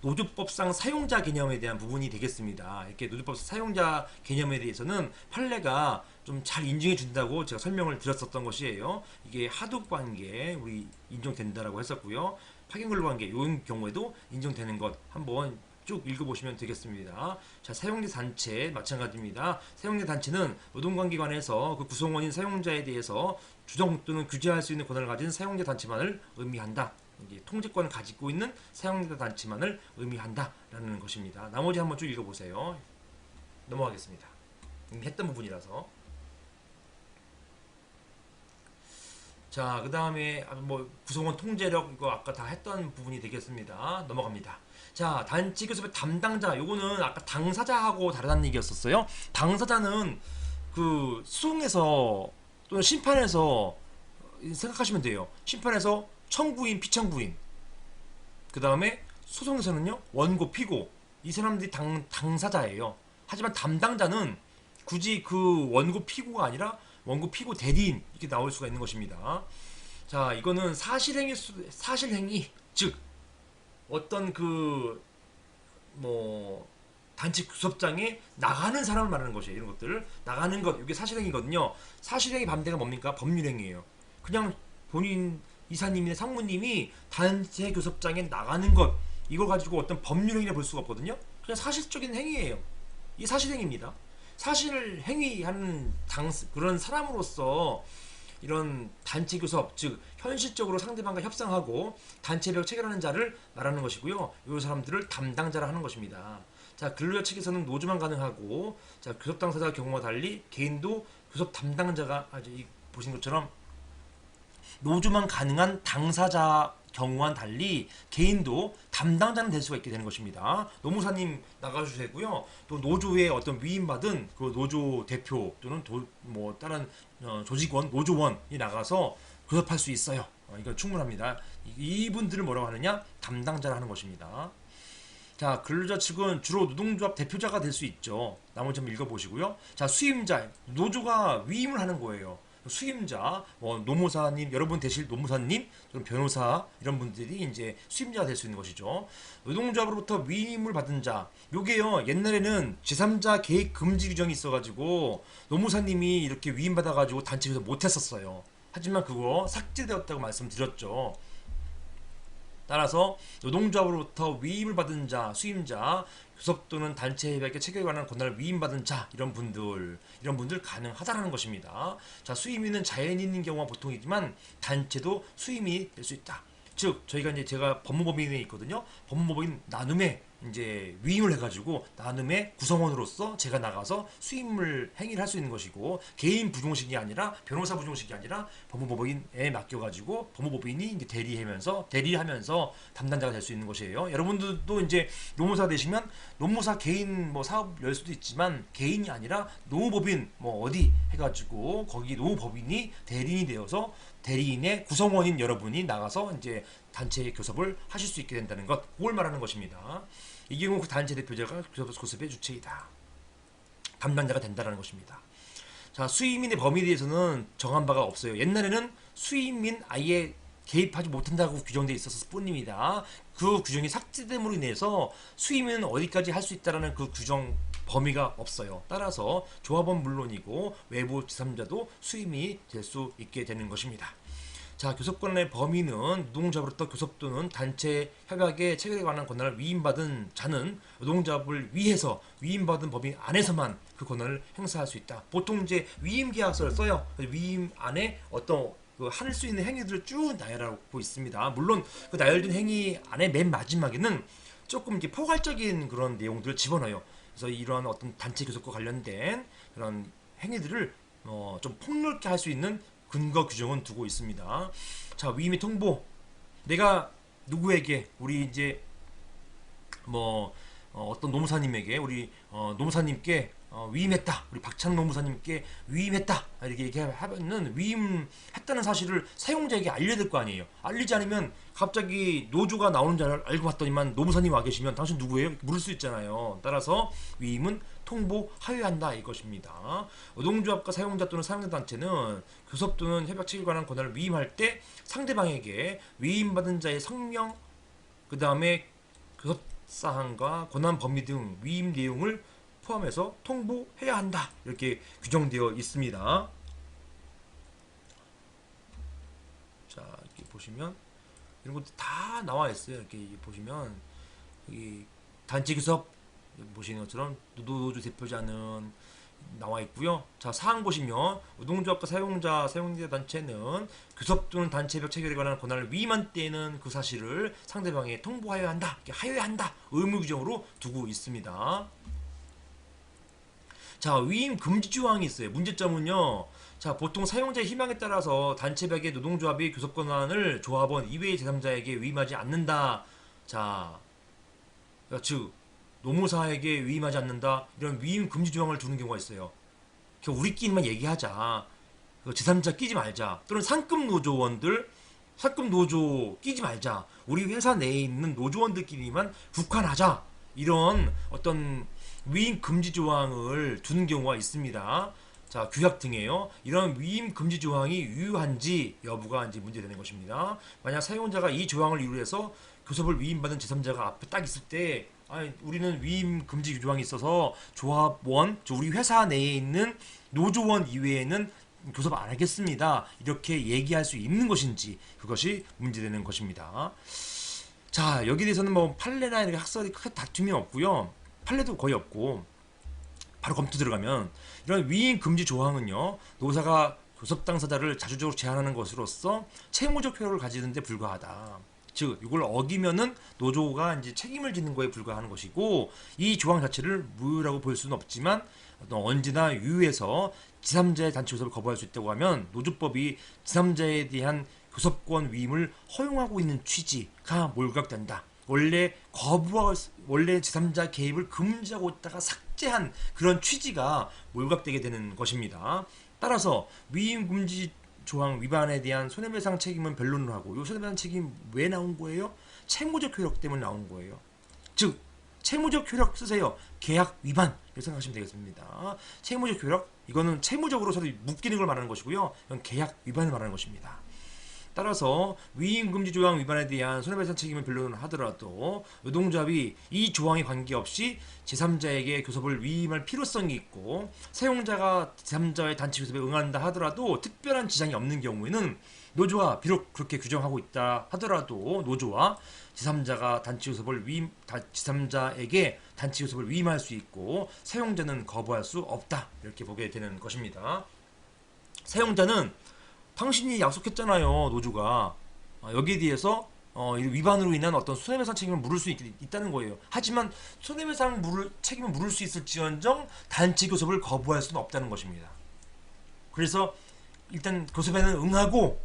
Speaker 1: 노조법상 사용자 개념에 대한 부분이 되겠습니다. 이렇게 노조법 사용자 개념에 대해서는 판례가 좀 잘 인정해 준다고 제가 설명을 드렸었던 것이에요. 이게 하도급 관계 우리 인정된다라고 했었고요. 파견근로 관계 이런 경우에도 인정되는 것 한번 쭉 읽어보시면 되겠습니다. 자, 사용자 단체 마찬가지입니다. 사용자 단체는 노동관계관에서 그 구성원인 사용자에 대해서 주정 또는 규제할 수 있는 권한을 가진 사용자 단체만을 의미한다. 이제 통제권을 가지고 있는 사용자 단체만을 의미한다라는 것입니다. 나머지 한번 쭉 읽어보세요. 넘어가겠습니다. 이미 했던 부분이라서. 자, 그 다음에 뭐 구성원 통제력 이거 아까 다 했던 부분이 되겠습니다. 넘어갑니다. 자, 단체 교섭의 담당자 요거는 아까 당사자하고 다르다는 얘기였었어요. 당사자는 그 수송에서 또는 심판에서 생각하시면 돼요. 심판에서 청구인, 피청구인. 그 다음에 소송에서는요, 원고, 피고. 이 사람들이 당사자예요. 하지만 담당자는 굳이 그 원고, 피고가 아니라 원고, 피고, 대리인 이렇게 나올 수가 있는 것입니다. 자, 이거는 사실행위, 즉 어떤 단체 교섭장에 나가는 사람을 말하는 것이에요. 이런 것들을 나가는 것, 이게 사실행위거든요. 사실행위 반대가 뭡니까? 법률행위예요. 그냥 본인 이사님이나 상무님이 단체 교섭장에 나가는 것, 이걸 가지고 어떤 법률행위를 볼 수가 없거든요. 그냥 사실적인 행위예요. 이 사실행위입니다. 사실 행위하는 그런 사람으로서 이런 단체 교섭, 즉 현실적으로 상대방과 협상하고 단체벽 체결하는 자를 말하는 것이고요. 이 사람들을 담당자라 하는 것입니다. 자, 근로자 측에서는 노조만 가능하고, 자, 교섭 당사자 경우와 달리 개인도 교섭 담당자가 보신 것처럼 노조만 가능한 당사자 경우와는 달리 개인도 담당자는 될 수가 있게 되는 것입니다. 노무사님 나가주시고요. 또 노조에 어떤 위임받은 그 노조 대표 또는 뭐 다른 조직원, 노조원이 나가서 교섭할 수 있어요. 이건 충분합니다. 이분들을 뭐라고 하느냐? 담당자를 하는 것입니다. 자, 근로자 측은 주로 노동조합 대표자가 될 수 있죠. 나머지 한번 읽어보시고요. 자, 수임자, 노조가 위임을 하는 거예요. 수임자, 뭐 노무사님, 여러분 되실 노무사님, 변호사 이런 분들이 이제 수임자가 될 수 있는 것이죠. 노동조합으로부터 위임을 받은 자, 요게요 옛날에는 제3자 개입 금지 규정이 있어가지고 노무사님이 이렇게 위임받아가지고 단체에서 못했었어요. 하지만 그거 삭제되었다고 말씀드렸죠. 따라서 노동조합으로부터 위임을 받은 자, 수임자, 교섭 또는 단체 협약에 체결에 관한 권한을 위임받은 자, 이런 분들 가능하다라는 것입니다. 자, 수임인은 자연인인 경우가 보통이지만 단체도 수임이 될 수 있다. 즉 저희가 이제 제가 법무법인에 있거든요. 법무법인 나눔에 이제 위임을 해가지고 나눔의 구성원으로서 제가 나가서 수임을 행위를 할 수 있는 것이고, 개인 부종식이 아니라 변호사 부종식이 아니라 법무법인에 맡겨가지고 법무법인이 이제 대리하면서 담당자가 될 수 있는 것이에요. 여러분들도 이제 노무사 되시면 노무사 개인 뭐 사업 열 수도 있지만 개인이 아니라 노무법인 뭐 어디 해가지고 거기 노무법인이 대리인이 되어서 대리인의 구성원인 여러분이 나가서 이제 단체 교섭을 하실 수 있게 된다는 것, 그걸 말하는 것입니다. 이 경우 그 단체 대표자가 교섭의 주체이다. 담당자가 된다는 것입니다. 자, 수임인의 범위에 대해서는 정한 바가 없어요. 옛날에는 수임인 아예 개입하지 못한다고 규정되어 있었을 뿐입니다. 그 규정이 삭제됨으로 인해서 수임은 어디까지 할 수 있다라는 그 규정 범위가 없어요. 따라서 조합원 물론이고 외부 제3자도 수임이 될 수 있게 되는 것입니다. 자, 교섭권의 범위는 노동조합으로부터 교섭 또는 단체 협약에 체결에 관한 권한을 위임받은 자는 노동조합을 위해서 위임받은 법인 안에서만 그 권한을 행사할 수 있다. 보통 이제 위임 계약서를 써요. 위임 안에 어떤 할 수 있는 행위들을 쭉 나열하고 있습니다. 물론 그 나열된 행위 안에 맨 마지막에는 조금 이렇게 포괄적인 그런 내용들을 집어넣어요. 그래서 이러한 어떤 단체 교섭과 관련된 그런 행위들을 좀 폭넓게 할 수 있는 근거 규정은 두고 있습니다. 자, 위임의 통보. 내가 누구에게, 우리 이제 뭐 어떤 노무사님에게 우리 노무사님께 위임했다. 우리 박찬 노무사님께 위임했다. 이렇게 얘기하면은 위임했다는 사실을 사용자에게 알려야 될 거 아니에요. 알리지 않으면 갑자기 노조가 나오는 줄 알고 봤더니만 노무사님 와 계시면 당신 누구예요? 이렇게 물을 수 있잖아요. 따라서 위임은 통보하여야 한다 이것입니다. 노동조합과 사용자 또는 사용자 단체는 교섭 또는 협약 체결에 관한 권한을 위임할 때 상대방에게 위임받은 자의 성명, 그 다음에 교섭 사항과 권한 범위 등 위임 내용을 포함해서 통보해야 한다. 이렇게 규정되어 있습니다. 자, 이렇게 보시면 이런 것도 다 나와 있어요. 이렇게 보시면 여기 단체 교섭 보시는 것처럼 노조 대표자는 나와 있고요. 자, 사항 보시면 노동조합과 사용자 단체는 교섭 또는 단체협약 체결에 관한 권한을 위임한 때에는 그 사실을 상대방에 통보하여야 한다. 이렇게 하여야 한다. 의무 규정으로 두고 있습니다. 자, 위임 금지 조항이 있어요. 문제점은요. 자, 보통 사용자의 희망에 따라서 단체벽의 노동조합이 교섭 권한을 조합원 이외의 제3자에게 위임하지 않는다. 자, 즉 노무사에게 위임하지 않는다. 이런 위임 금지 조항을 두는 경우가 있어요. 그러니까 우리끼리만 얘기하자. 제3자 끼지 말자. 또는 상급 노조 끼지 말자. 우리 회사 내에 있는 노조원들끼리만 국한하자. 이런 어떤 위임 금지 조항을 두는 경우가 있습니다. 자, 규약 등에요. 이런 위임 금지 조항이 유효한지 여부가 이제 문제되는 것입니다. 만약 사용자가 이 조항을 이유해서 교섭을 위임받은 제3자가 앞에 딱 있을 때, 우리는 위임 금지 조항이 있어서 조합원, 우리 회사 내에 있는 노조원 이외에는 교섭 안 하겠습니다. 이렇게 얘기할 수 있는 것인지, 그것이 문제되는 것입니다. 자, 여기에 대해서는 뭐 판례나 이렇게 학설이 크게 다툼이 없고요. 판례도 거의 없고, 바로 검토 들어가면 이런 위임 금지 조항은요, 노사가 교섭 당사자를 자주적으로 제한하는 것으로서 채무적 효력을 가지는 데 불과하다. 즉 이걸 어기면은 노조가 이제 책임을 지는 거에 불과하는 것이고, 이 조항 자체를 무효라고 볼 수는 없지만 언제나 유효해서 제3자의 단체 교섭을 거부할 수 있다고 하면 노조법이 제3자에 대한 교섭권 위임을 허용하고 있는 취지가 몰각된다. 원래 제3자 개입을 금지하고 있다가 삭제한 그런 취지가 몰각되게 되는 것입니다. 따라서 위임 금지 조항 위반에 대한 손해배상 책임은 변론을 하고, 이 손해배상 책임 왜 나온 거예요? 채무적 효력 때문에 나온 거예요. 즉 채무적 효력 쓰세요. 계약 위반 이렇게 생각하시면 되겠습니다. 채무적 효력, 이거는 채무적으로 서로 묶이는 걸 말하는 것이고요. 이건 계약 위반을 말하는 것입니다. 따라서 위임금지 조항 위반에 대한 손해배상 책임을 변론을 하더라도 노동조합이 이 조항에 관계없이 제3자에게 교섭을 위임할 필요성이 있고, 사용자가 제3자의 단체 교섭에 응한다 하더라도 특별한 지장이 없는 경우에는 노조가 비록 그렇게 규정하고 있다 하더라도 노조와 제3자가 제3자에게 단체 교섭을 위임할 수 있고, 사용자는 거부할 수 없다. 이렇게 보게 되는 것입니다. 사용자는 당신이 약속했잖아요, 노조가. 여기에 대해서 위반으로 인한 어떤 손해배상 책임을 물을 수 있다는 거예요. 하지만 손해배상 책임을 물을 수 있을지언정 단체 교섭을 거부할 수는 없다는 것입니다. 그래서 일단 교섭에는 응하고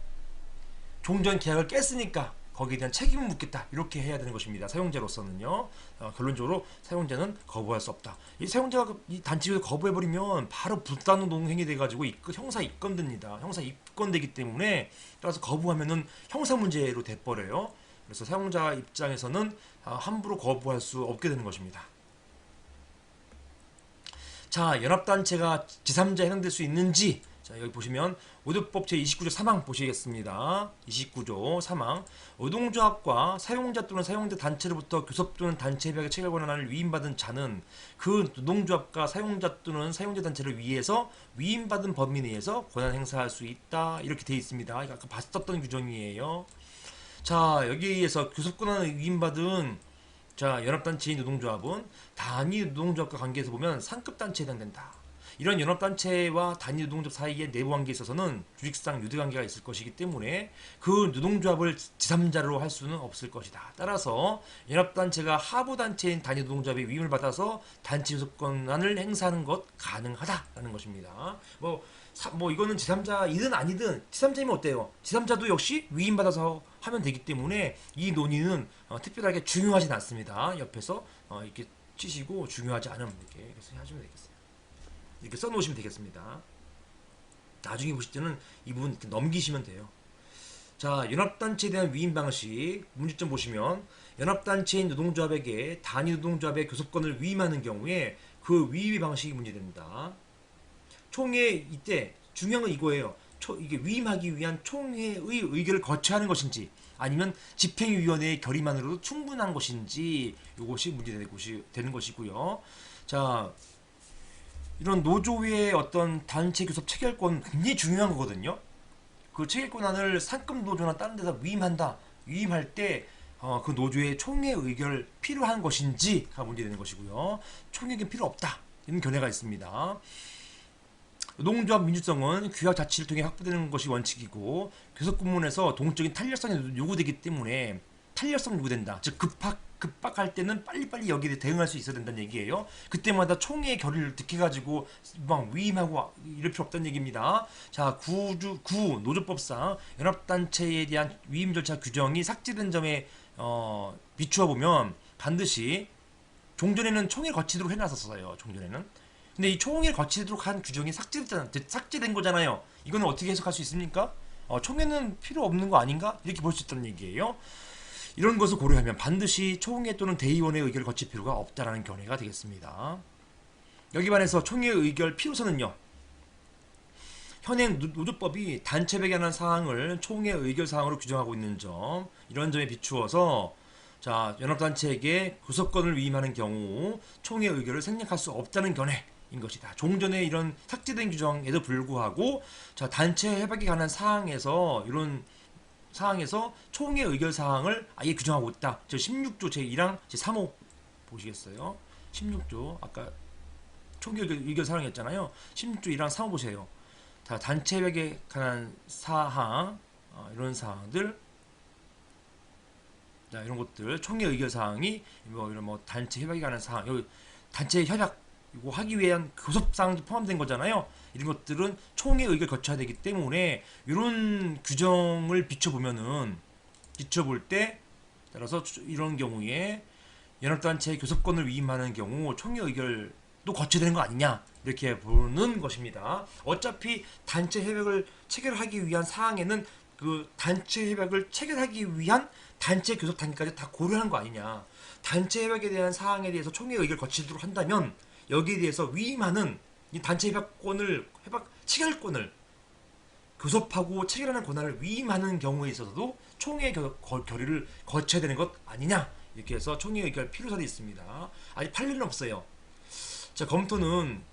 Speaker 1: 종전 계약을 깼으니까 거기에 대한 책임을 묻겠다, 이렇게 해야 되는 것입니다. 사용자로서는요. 결론적으로 사용자는 거부할 수 없다. 이 사용자가 이 단체를 거부해버리면 바로 불단노동행위 돼가지고 형사 입건됩니다. 형사 입건되기 때문에, 따라서 거부하면은 형사 문제로 돼버려요. 그래서 사용자 입장에서는 함부로 거부할 수 없게 되는 것입니다. 자, 연합단체가 제3자에 해당될 수 있는지, 자, 여기 보시면 노조법 제29조 3항 보시겠습니다. 29조 3항. 노동조합과 사용자 또는 사용자 단체로부터 교섭 또는 단체 협약의 체결 권한을 위임받은 자는 그 노동조합과 사용자 또는 사용자 단체를 위해서 위임받은 범위 내에서 권한 행사할 수 있다. 이렇게 되어 있습니다. 아까 봤었던 규정이에요. 자, 여기에 의해서 교섭 권한을 위임받은 연합단체인 노동조합은 단위 노동조합과 관계에서 보면 상급단체에 해당된다. 이런 연합단체와 단위 노동조합 사이의 내부관계에 있어서는 주식상 유대관계가 있을 것이기 때문에 그 노동조합을 제3자로 할 수는 없을 것이다. 따라서 연합단체가 하부단체인 단위 노동조합의 위임을 받아서 단체 교섭권한을 행사하는 것 가능하다라는 것입니다. 이거는 제3자이든 아니든 제3자이면 어때요? 제3자도 역시 위임받아서 하면 되기 때문에 이 논의는 특별하게 중요하진 않습니다. 옆에서 이렇게 치시고 중요하지 않으면 이렇게 하시면 되겠어요. 이렇게 써놓으시면 되겠습니다. 나중에 보실 때는 이 부분 이렇게 넘기시면 돼요. 자, 연합단체에 대한 위임 방식 문제점 보시면, 연합단체인 노동조합에게 단위 노동조합의 교섭권을 위임하는 경우에 그 위임 방식이 문제됩니다. 총회 이때 중요한 건 이거예요. 이게 위임하기 위한 총회의 의결을 거쳐야 하는 것인지, 아니면 집행위원회의 결의만으로도 충분한 것인지, 이것이 문제되는 것이고요. 자, 이런 노조의 어떤 단체 교섭 체결권 굉장히 중요한 거거든요. 그 체결권한을 상급 노조나 다른 데다 위임할 때 그 노조의 총회 의결 필요한 것인지가 문제되는 것이고요. 총회 의견 필요 없다, 이런 견해가 있습니다. 노동조합 민주성은 규약 자치를 통해 확보되는 것이 원칙이고, 교섭구문에서 동적인 탄력성이 요구되기 때문에 탄력성 요구된다. 즉 급박할 때는 빨리빨리 여기에 대응할 수 있어야 된다는 얘기예요. 그때마다 총회의 결의를 득해가지고 막 위임하고 이럴 필요 없다는 얘기입니다. 자, 노조법상 연합단체에 대한 위임 절차 규정이 삭제된 점에 비추어 보면 반드시 종전에는 총회를 거치도록 해놨었어요. 종전에는. 근데 이 총회를 거치도록 한 규정이 삭제된 거잖아요. 이거는 어떻게 해석할 수 있습니까? 총회는 필요 없는 거 아닌가? 이렇게 볼 수 있다는 얘기예요. 이런 것을 고려하면 반드시 총회 또는 대의원의 의결을 거칠 필요가 없다는 견해가 되겠습니다. 여기 반해서 총회 의결 필요성은요, 현행 노조법이 단체백에 관한 사항을 총회 의결 사항으로 규정하고 있는 점, 이런 점에 비추어서 연합단체에게 교섭권을 위임하는 경우 총회 의결을 생략할 수 없다는 견해, 것이다. 종전에 이런 삭제된 규정에도 불구하고 자, 단체 협약에 관한 사항에서 이런 사항에서 총회 의결 사항을 아예 규정하고 있다. 저 16조 제1항 제3호 보시겠어요? 16조 아까 총회 의결 사항이었잖아요. 16조 1항 3호 보세요. 자, 단체 협약에 관한 사항 이런 사항들 자, 이런 것들 총회 의결 사항이 뭐 이런 뭐 단체 협약에 관한 사항 여기 단체 협약 이거 하기 위한 교섭 사항도 포함된 거잖아요. 이런 것들은 총회 의결 거쳐야 되기 때문에 이런 규정을 비춰볼 때 따라서 이런 경우에 연합단체 교섭권을 위임하는 경우 총회 의결도 거쳐야 되는 거 아니냐 이렇게 보는 것입니다. 어차피 단체 협약을 체결하기 위한 사항에는 그 단체 협약을 체결하기 위한 단체 교섭 단계까지 다 고려한 거 아니냐. 단체 협약에 대한 사항에 대해서 총회 의결 거치도록 한다면 여기에 대해서 위임하는 이 단체 협약권을 체결권을 교섭하고 체결하는 권한을 위임하는 경우에 있어서도 총회 결의를 거쳐야 되는 것 아니냐 이렇게 해서 총회 의결 필요성이 있습니다. 아직 판례는 없어요. 자, 검토는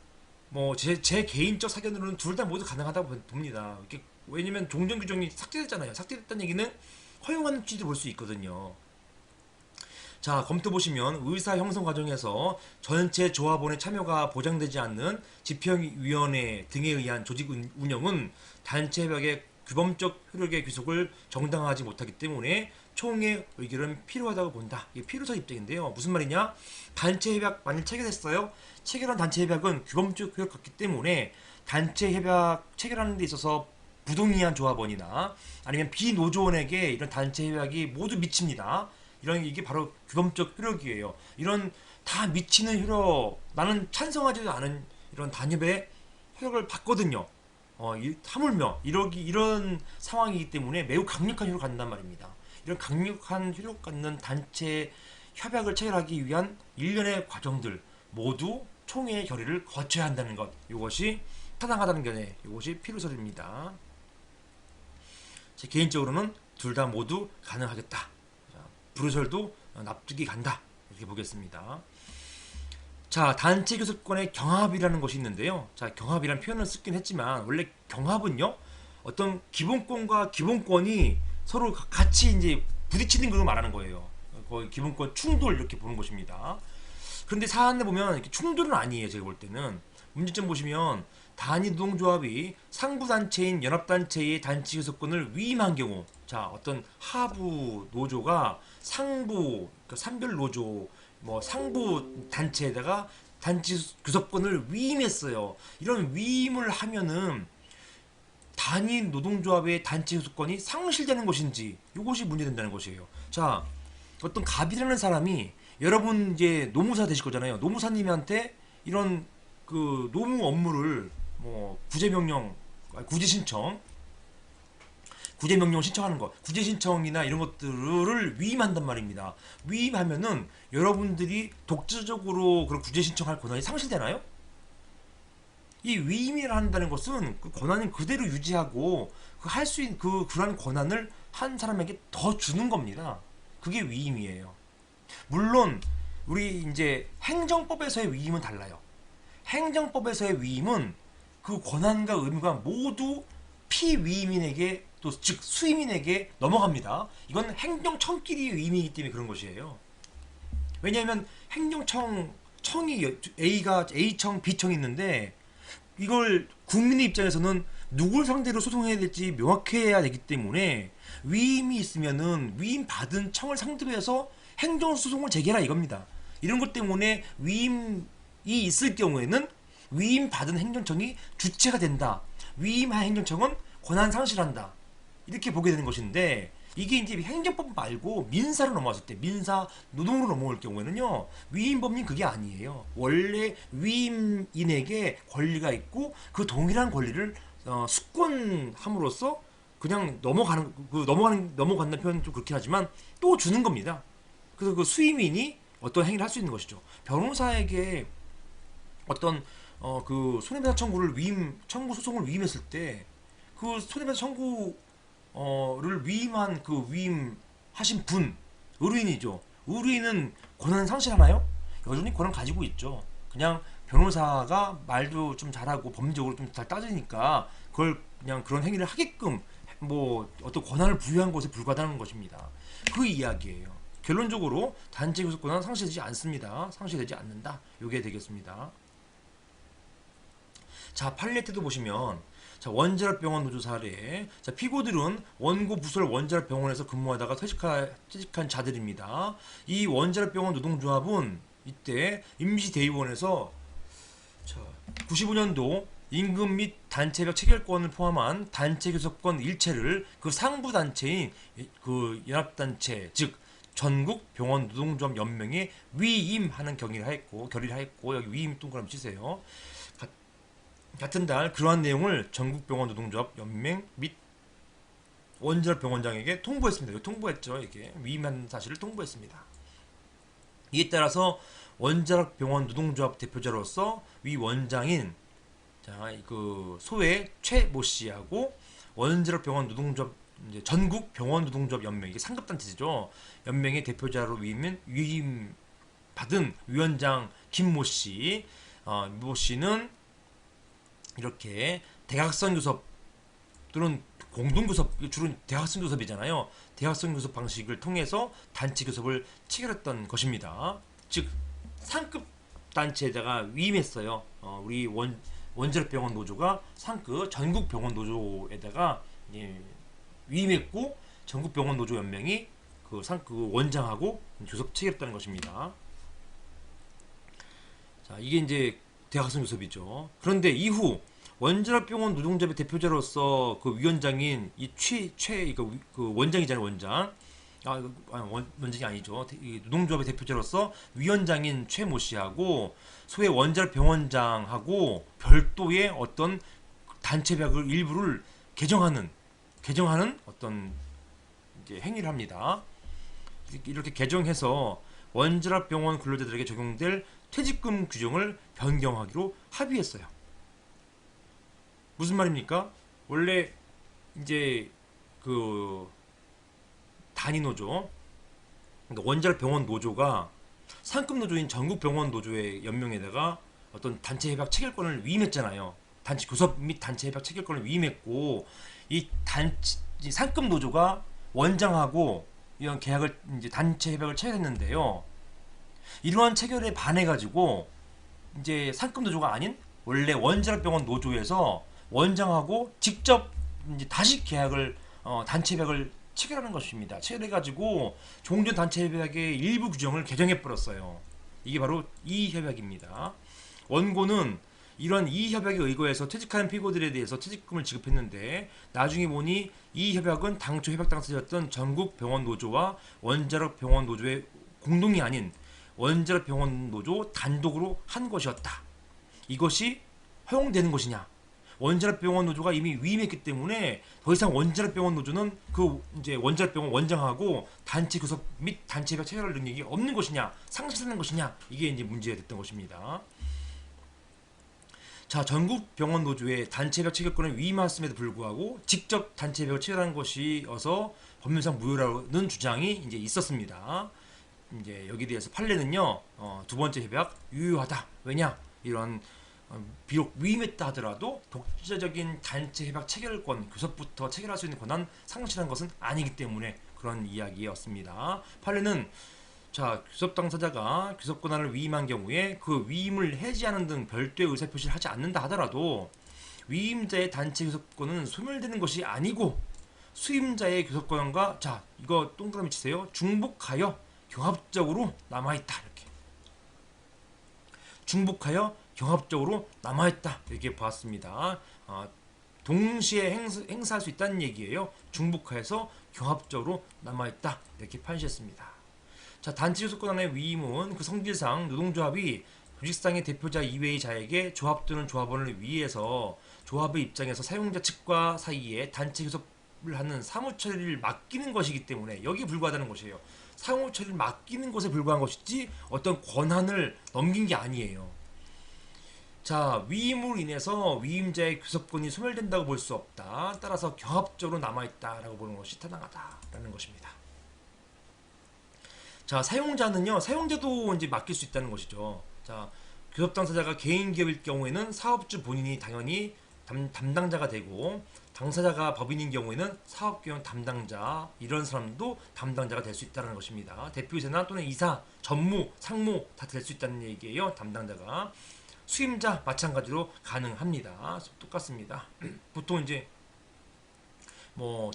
Speaker 1: 뭐 제 개인적 사견으로는 둘 다 모두 가능하다고 봅니다. 왜냐면 종전 규정이 삭제됐잖아요. 삭제됐다는 얘기는 허용하는 취지도 볼 수 있거든요. 자, 검토 보시면 의사 형성 과정에서 전체 조합원의 참여가 보장되지 않는 집행위원회 등에 의한 조직 운영은 단체 협약의 규범적 효력의 귀속을 정당화하지 못하기 때문에 총회 의결은 필요하다고 본다. 이게 필요성 입장인데요. 무슨 말이냐? 단체 협약 만일 체결했어요. 체결한 단체 협약은 규범적 효력 같기 때문에 단체 협약 체결하는 데 있어서 부동의한 조합원이나 아니면 비노조원에게 이런 단체 협약이 모두 미칩니다. 이게 바로 규범적 효력이에요. 이런 다 미치는 효력, 나는 찬성하지도 않은 이런 단협의 효력을 받거든요. 하물며 이런 상황이기 때문에 매우 강력한 효력을 갖는단 말입니다. 이런 강력한 효력 갖는 단체 협약을 체결하기 위한 일련의 과정들 모두 총회의 결의를 거쳐야 한다는 것, 이것이 타당하다는 견해, 이것이 필요설입니다. 제 개인적으로는 둘 다 모두 가능하겠다. 불효설도 납득이 간다. 이렇게 보겠습니다. 자, 단체 교섭권의 경합이라는 것이 있는데요. 자, 경합이라는 표현을 쓰긴 했지만 원래 경합은요, 어떤 기본권과 기본권이 서로 같이 이제 부딪히는 걸 말하는 거예요. 거의 기본권 충돌 이렇게 보는 것입니다. 그런데 사안에 보면 이렇게 충돌은 아니에요. 제가 볼 때는 문제점 보시면 단위 노동조합이 상부 단체인 연합단체의 단체 교섭권을 위임한 경우, 자, 어떤 하부 노조가 상부, 그러니까 산별 노조, 뭐 상부 단체에다가 단체 교섭권을 위임했어요. 이런 위임을 하면은 단위 노동조합의 단체 교섭권이 상실되는 것인지, 이것이 문제된다는 것이에요. 자, 어떤 갑이라는 사람이 여러분 이제 노무사 되실 거잖아요. 노무사님한테 이런 그 노무 업무를 뭐 구제명령 신청하는 것, 구제 신청이나 이런 것들을 위임한단 말입니다. 위임하면은 여러분들이 독자적으로 그런 구제 신청할 권한이 상실되나요? 이 위임이라 한다는 것은 그 권한을 그대로 유지하고 할 수 있는 그런 권한을 한 사람에게 더 주는 겁니다. 그게 위임이에요. 물론 우리 이제 행정법에서의 위임은 달라요. 행정법에서의 위임은 그 권한과 의무가 모두 피위임인에게 또 즉 수임인에게 넘어갑니다. 이건 행정청끼리의 위임이기 때문에 그런 것이에요. 왜냐하면 청이 A청, B청이 있는데 이걸 국민의 입장에서는 누굴 상대로 소송해야 될지 명확해야 되기 때문에 위임이 있으면은 위임 받은 청을 상대로 해서 행정소송을 제기해라 이겁니다. 이런 것 때문에 위임이 있을 경우에는 위임 받은 행정청이 주체가 된다. 위임한 행정청은 권한 상실한다. 이렇게 보게 되는 것인데 이게 이제 행정법 말고 민사로 넘어왔을 때 민사 노동으로 넘어올 경우에는요 위임법률 그게 아니에요. 원래 위임인에게 권리가 있고 그 동일한 권리를 숙권함으로써 그냥 넘어간다는 표현은 좀 그렇긴 하지만 또 주는 겁니다. 그래서 그 수임인이 어떤 행위를 할 수 있는 것이죠. 변호사에게 어떤 그 손해배상 청구 소송을 위임했을 때 그 손해배상 청구를 위임한 그 위임하신 분 의뢰인이죠. 의뢰인은 권한 상실하나요? 여전히 권한 가지고 있죠. 그냥 변호사가 말도 좀 잘하고 법률적으로 좀 잘 따지니까 그걸 그냥 그런 행위를 하게끔 뭐 어떤 권한을 부여한 것에 불과하다는 것입니다. 그 이야기예요. 결론적으로 단체 교섭 권한은 상실되지 않습니다. 상실되지 않는다. 요게 되겠습니다. 자, 판례 때도 보시면 자, 원자력병원 노조 사례. 자, 피고들은 원고 부설 원자력병원에서 근무하다가 퇴직한 자들입니다. 이 원자력병원 노동조합은 이때 임시대의원에서 95년도 임금 및 단체별 체결권을 포함한 단체 교섭권 일체를 그 상부 단체인 그 연합단체 즉 전국 병원 노동조합 연맹에 위임하는 결의를 하였고 여기 위임 동그라미 치세요. 같은 달 그러한 내용을 전국병원 노동조합 연맹 및 원자력병원장에게 통보했습니다. 이거 통보했죠. 이게 위임한 사실을 통보했습니다. 이에 따라서 원자력병원 노동조합 대표자로서 위 원장인 그 소외 최모 씨하고 원자력병원 노동조합 이제 전국 병원 노동조합 연맹 이게 상급 단체죠. 연맹의 대표자로 위임 받은 위원장 김모 씨, 모 씨는 이렇게 대학선 교섭 또는 공동 교섭, 주로 대학선 교섭이잖아요. 대학선 교섭 방식을 통해서 단체 교섭을 체결했던 것입니다. 즉 상급 단체에다가 위임했어요. 우리 원자력병원 노조가 상급 전국병원 노조에다가 위임했고 전국병원 노조 연맹이 그 원장하고 교섭 체결했다는 것입니다. 자, 이게 이제 대학선 교섭이죠. 그런데 이후 원자력병원 노동조합의 대표자로서 그 위원장인 그 원장이잖아요, 원장. 원장이 아니죠. 노동조합의 대표자로서 위원장인 최모 씨하고 소위 원자력병원장하고 별도의 어떤 단체벽을 일부를 개정하는 어떤 이제 행위를 합니다. 이렇게 개정해서 원자력병원 근로자들에게 적용될 퇴직금 규정을 변경하기로 합의했어요. 무슨 말입니까? 원래 이제 그 단위노조, 그러니까 원자력병원 노조가 상급 노조인 전국병원 노조의 연명에다가 어떤 단체 협약 체결권을 위임했잖아요. 단체 교섭 및 단체 협약 체결권을 위임했고 이 상급 노조가 원장하고 이런 계약을 이제 단체 협약을 체결했는데요. 이러한 체결에 반해 가지고 이제 상급 노조가 아닌 원래 원자력병원 노조에서 원장하고 직접 이제 다시 계약을 단체 협약을 체결하는 것입니다. 체결해가지고 종전 단체 협약의 일부 규정을 개정해 버렸어요. 이게 바로 이 협약입니다. 원고는 이러한 이 협약에 의거해서 퇴직하는 피고들에 대해서 퇴직금을 지급했는데 나중에 보니 이 협약은 당초 협약 당사자였던 전국병원 노조와 원자력병원 노조의 공동이 아닌 원자력병원 노조 단독으로 한 것이었다. 이것이 허용되는 것이냐? 원자력병원 노조가 이미 위임했기 때문에 더 이상 원자력병원 노조는 그 이제 원자력병원 원장하고 단체 교섭 및 단체 협약 체결할 능력이 없는 것이냐, 상실하는 것이냐, 이게 이제 문제가 됐던 것입니다. 자, 전국병원 노조의 단체 협약 체결권을 위임했음에도 불구하고 직접 단체 협약을 체결한 것이어서 법률상 무효라는 주장이 이제 있었습니다. 이제 여기에 대해서 판례는요, 두 번째 협약 유효하다. 왜냐? 이런 비록 위임했다 하더라도 독자적인 단체 협약 체결권, 교섭부터 체결할 수 있는 권한 상실한 것은 아니기 때문에 그런 이야기였습니다. 판례는 자, 교섭 당사자가 교섭 권한을 위임한 경우에 그 위임을 해지하는 등 별도의 의사표시를 하지 않는다 하더라도 위임자의 단체 교섭권은 소멸되는 것이 아니고 수임자의 교섭권과 자, 이거 동그라미 치세요. 중복하여 경합적으로 남아있다. 이렇게 중복하여 경합적으로 남아있다. 이렇게 봤습니다. 동시에 행사할 수 있다는 얘기예요. 중복해서 경합적으로 남아있다. 이렇게 판시했습니다. 자, 단체 교섭권한의 위임은 그 성질상 노동조합이 조직상의 대표자 이외의 자에게 조합 또는 조합원을 위해서 조합의 입장에서 사용자 측과 사이에 단체 교섭을 하는 사무처리를 맡기는 것이기 때문에 여기에 불과하다는 것이에요. 사무처리를 맡기는 것에 불과한 것이지 어떤 권한을 넘긴 게 아니에요. 자, 위임으로 인해서 위임자의 교섭권이 소멸된다고 볼 수 없다. 따라서 경합적으로 남아있다라고 보는 것이 타당하다라는 것입니다. 자, 사용자는요, 사용자도 이제 맡길 수 있다는 것이죠. 자, 교섭 당사자가 개인 기업일 경우에는 사업주 본인이 당연히 담당자가 되고, 당사자가 법인인 경우에는 사업경영 담당자, 이런 사람도 담당자가 될 수 있다는 것입니다. 대표이사나 또는 이사, 전무, 상무 다 될 수 있다는 얘기예요. 담당자가. 수임자 마찬가지로 가능합니다. 똑같습니다. 보통 이제 뭐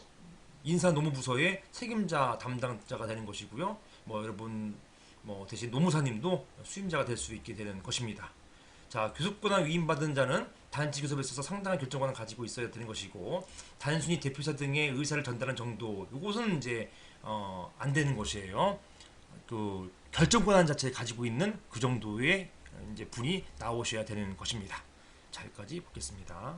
Speaker 1: 인사 노무부서의 책임자 담당자가 되는 것이고요. 뭐 여러분 뭐 대신 노무사님도 수임자가 될 수 있게 되는 것입니다. 자, 교섭권을 위임받은 자는 단지 교섭에 있어서 상당한 결정권을 가지고 있어야 되는 것이고, 단순히 대표이사 등의 의사를 전달하는 정도, 이것은 이제 안 되는 것이에요. 그 결정권 자체를 가지고 있는 그 정도의 이제 분이 나오셔야 되는 것입니다. 자, 여기까지 보겠습니다.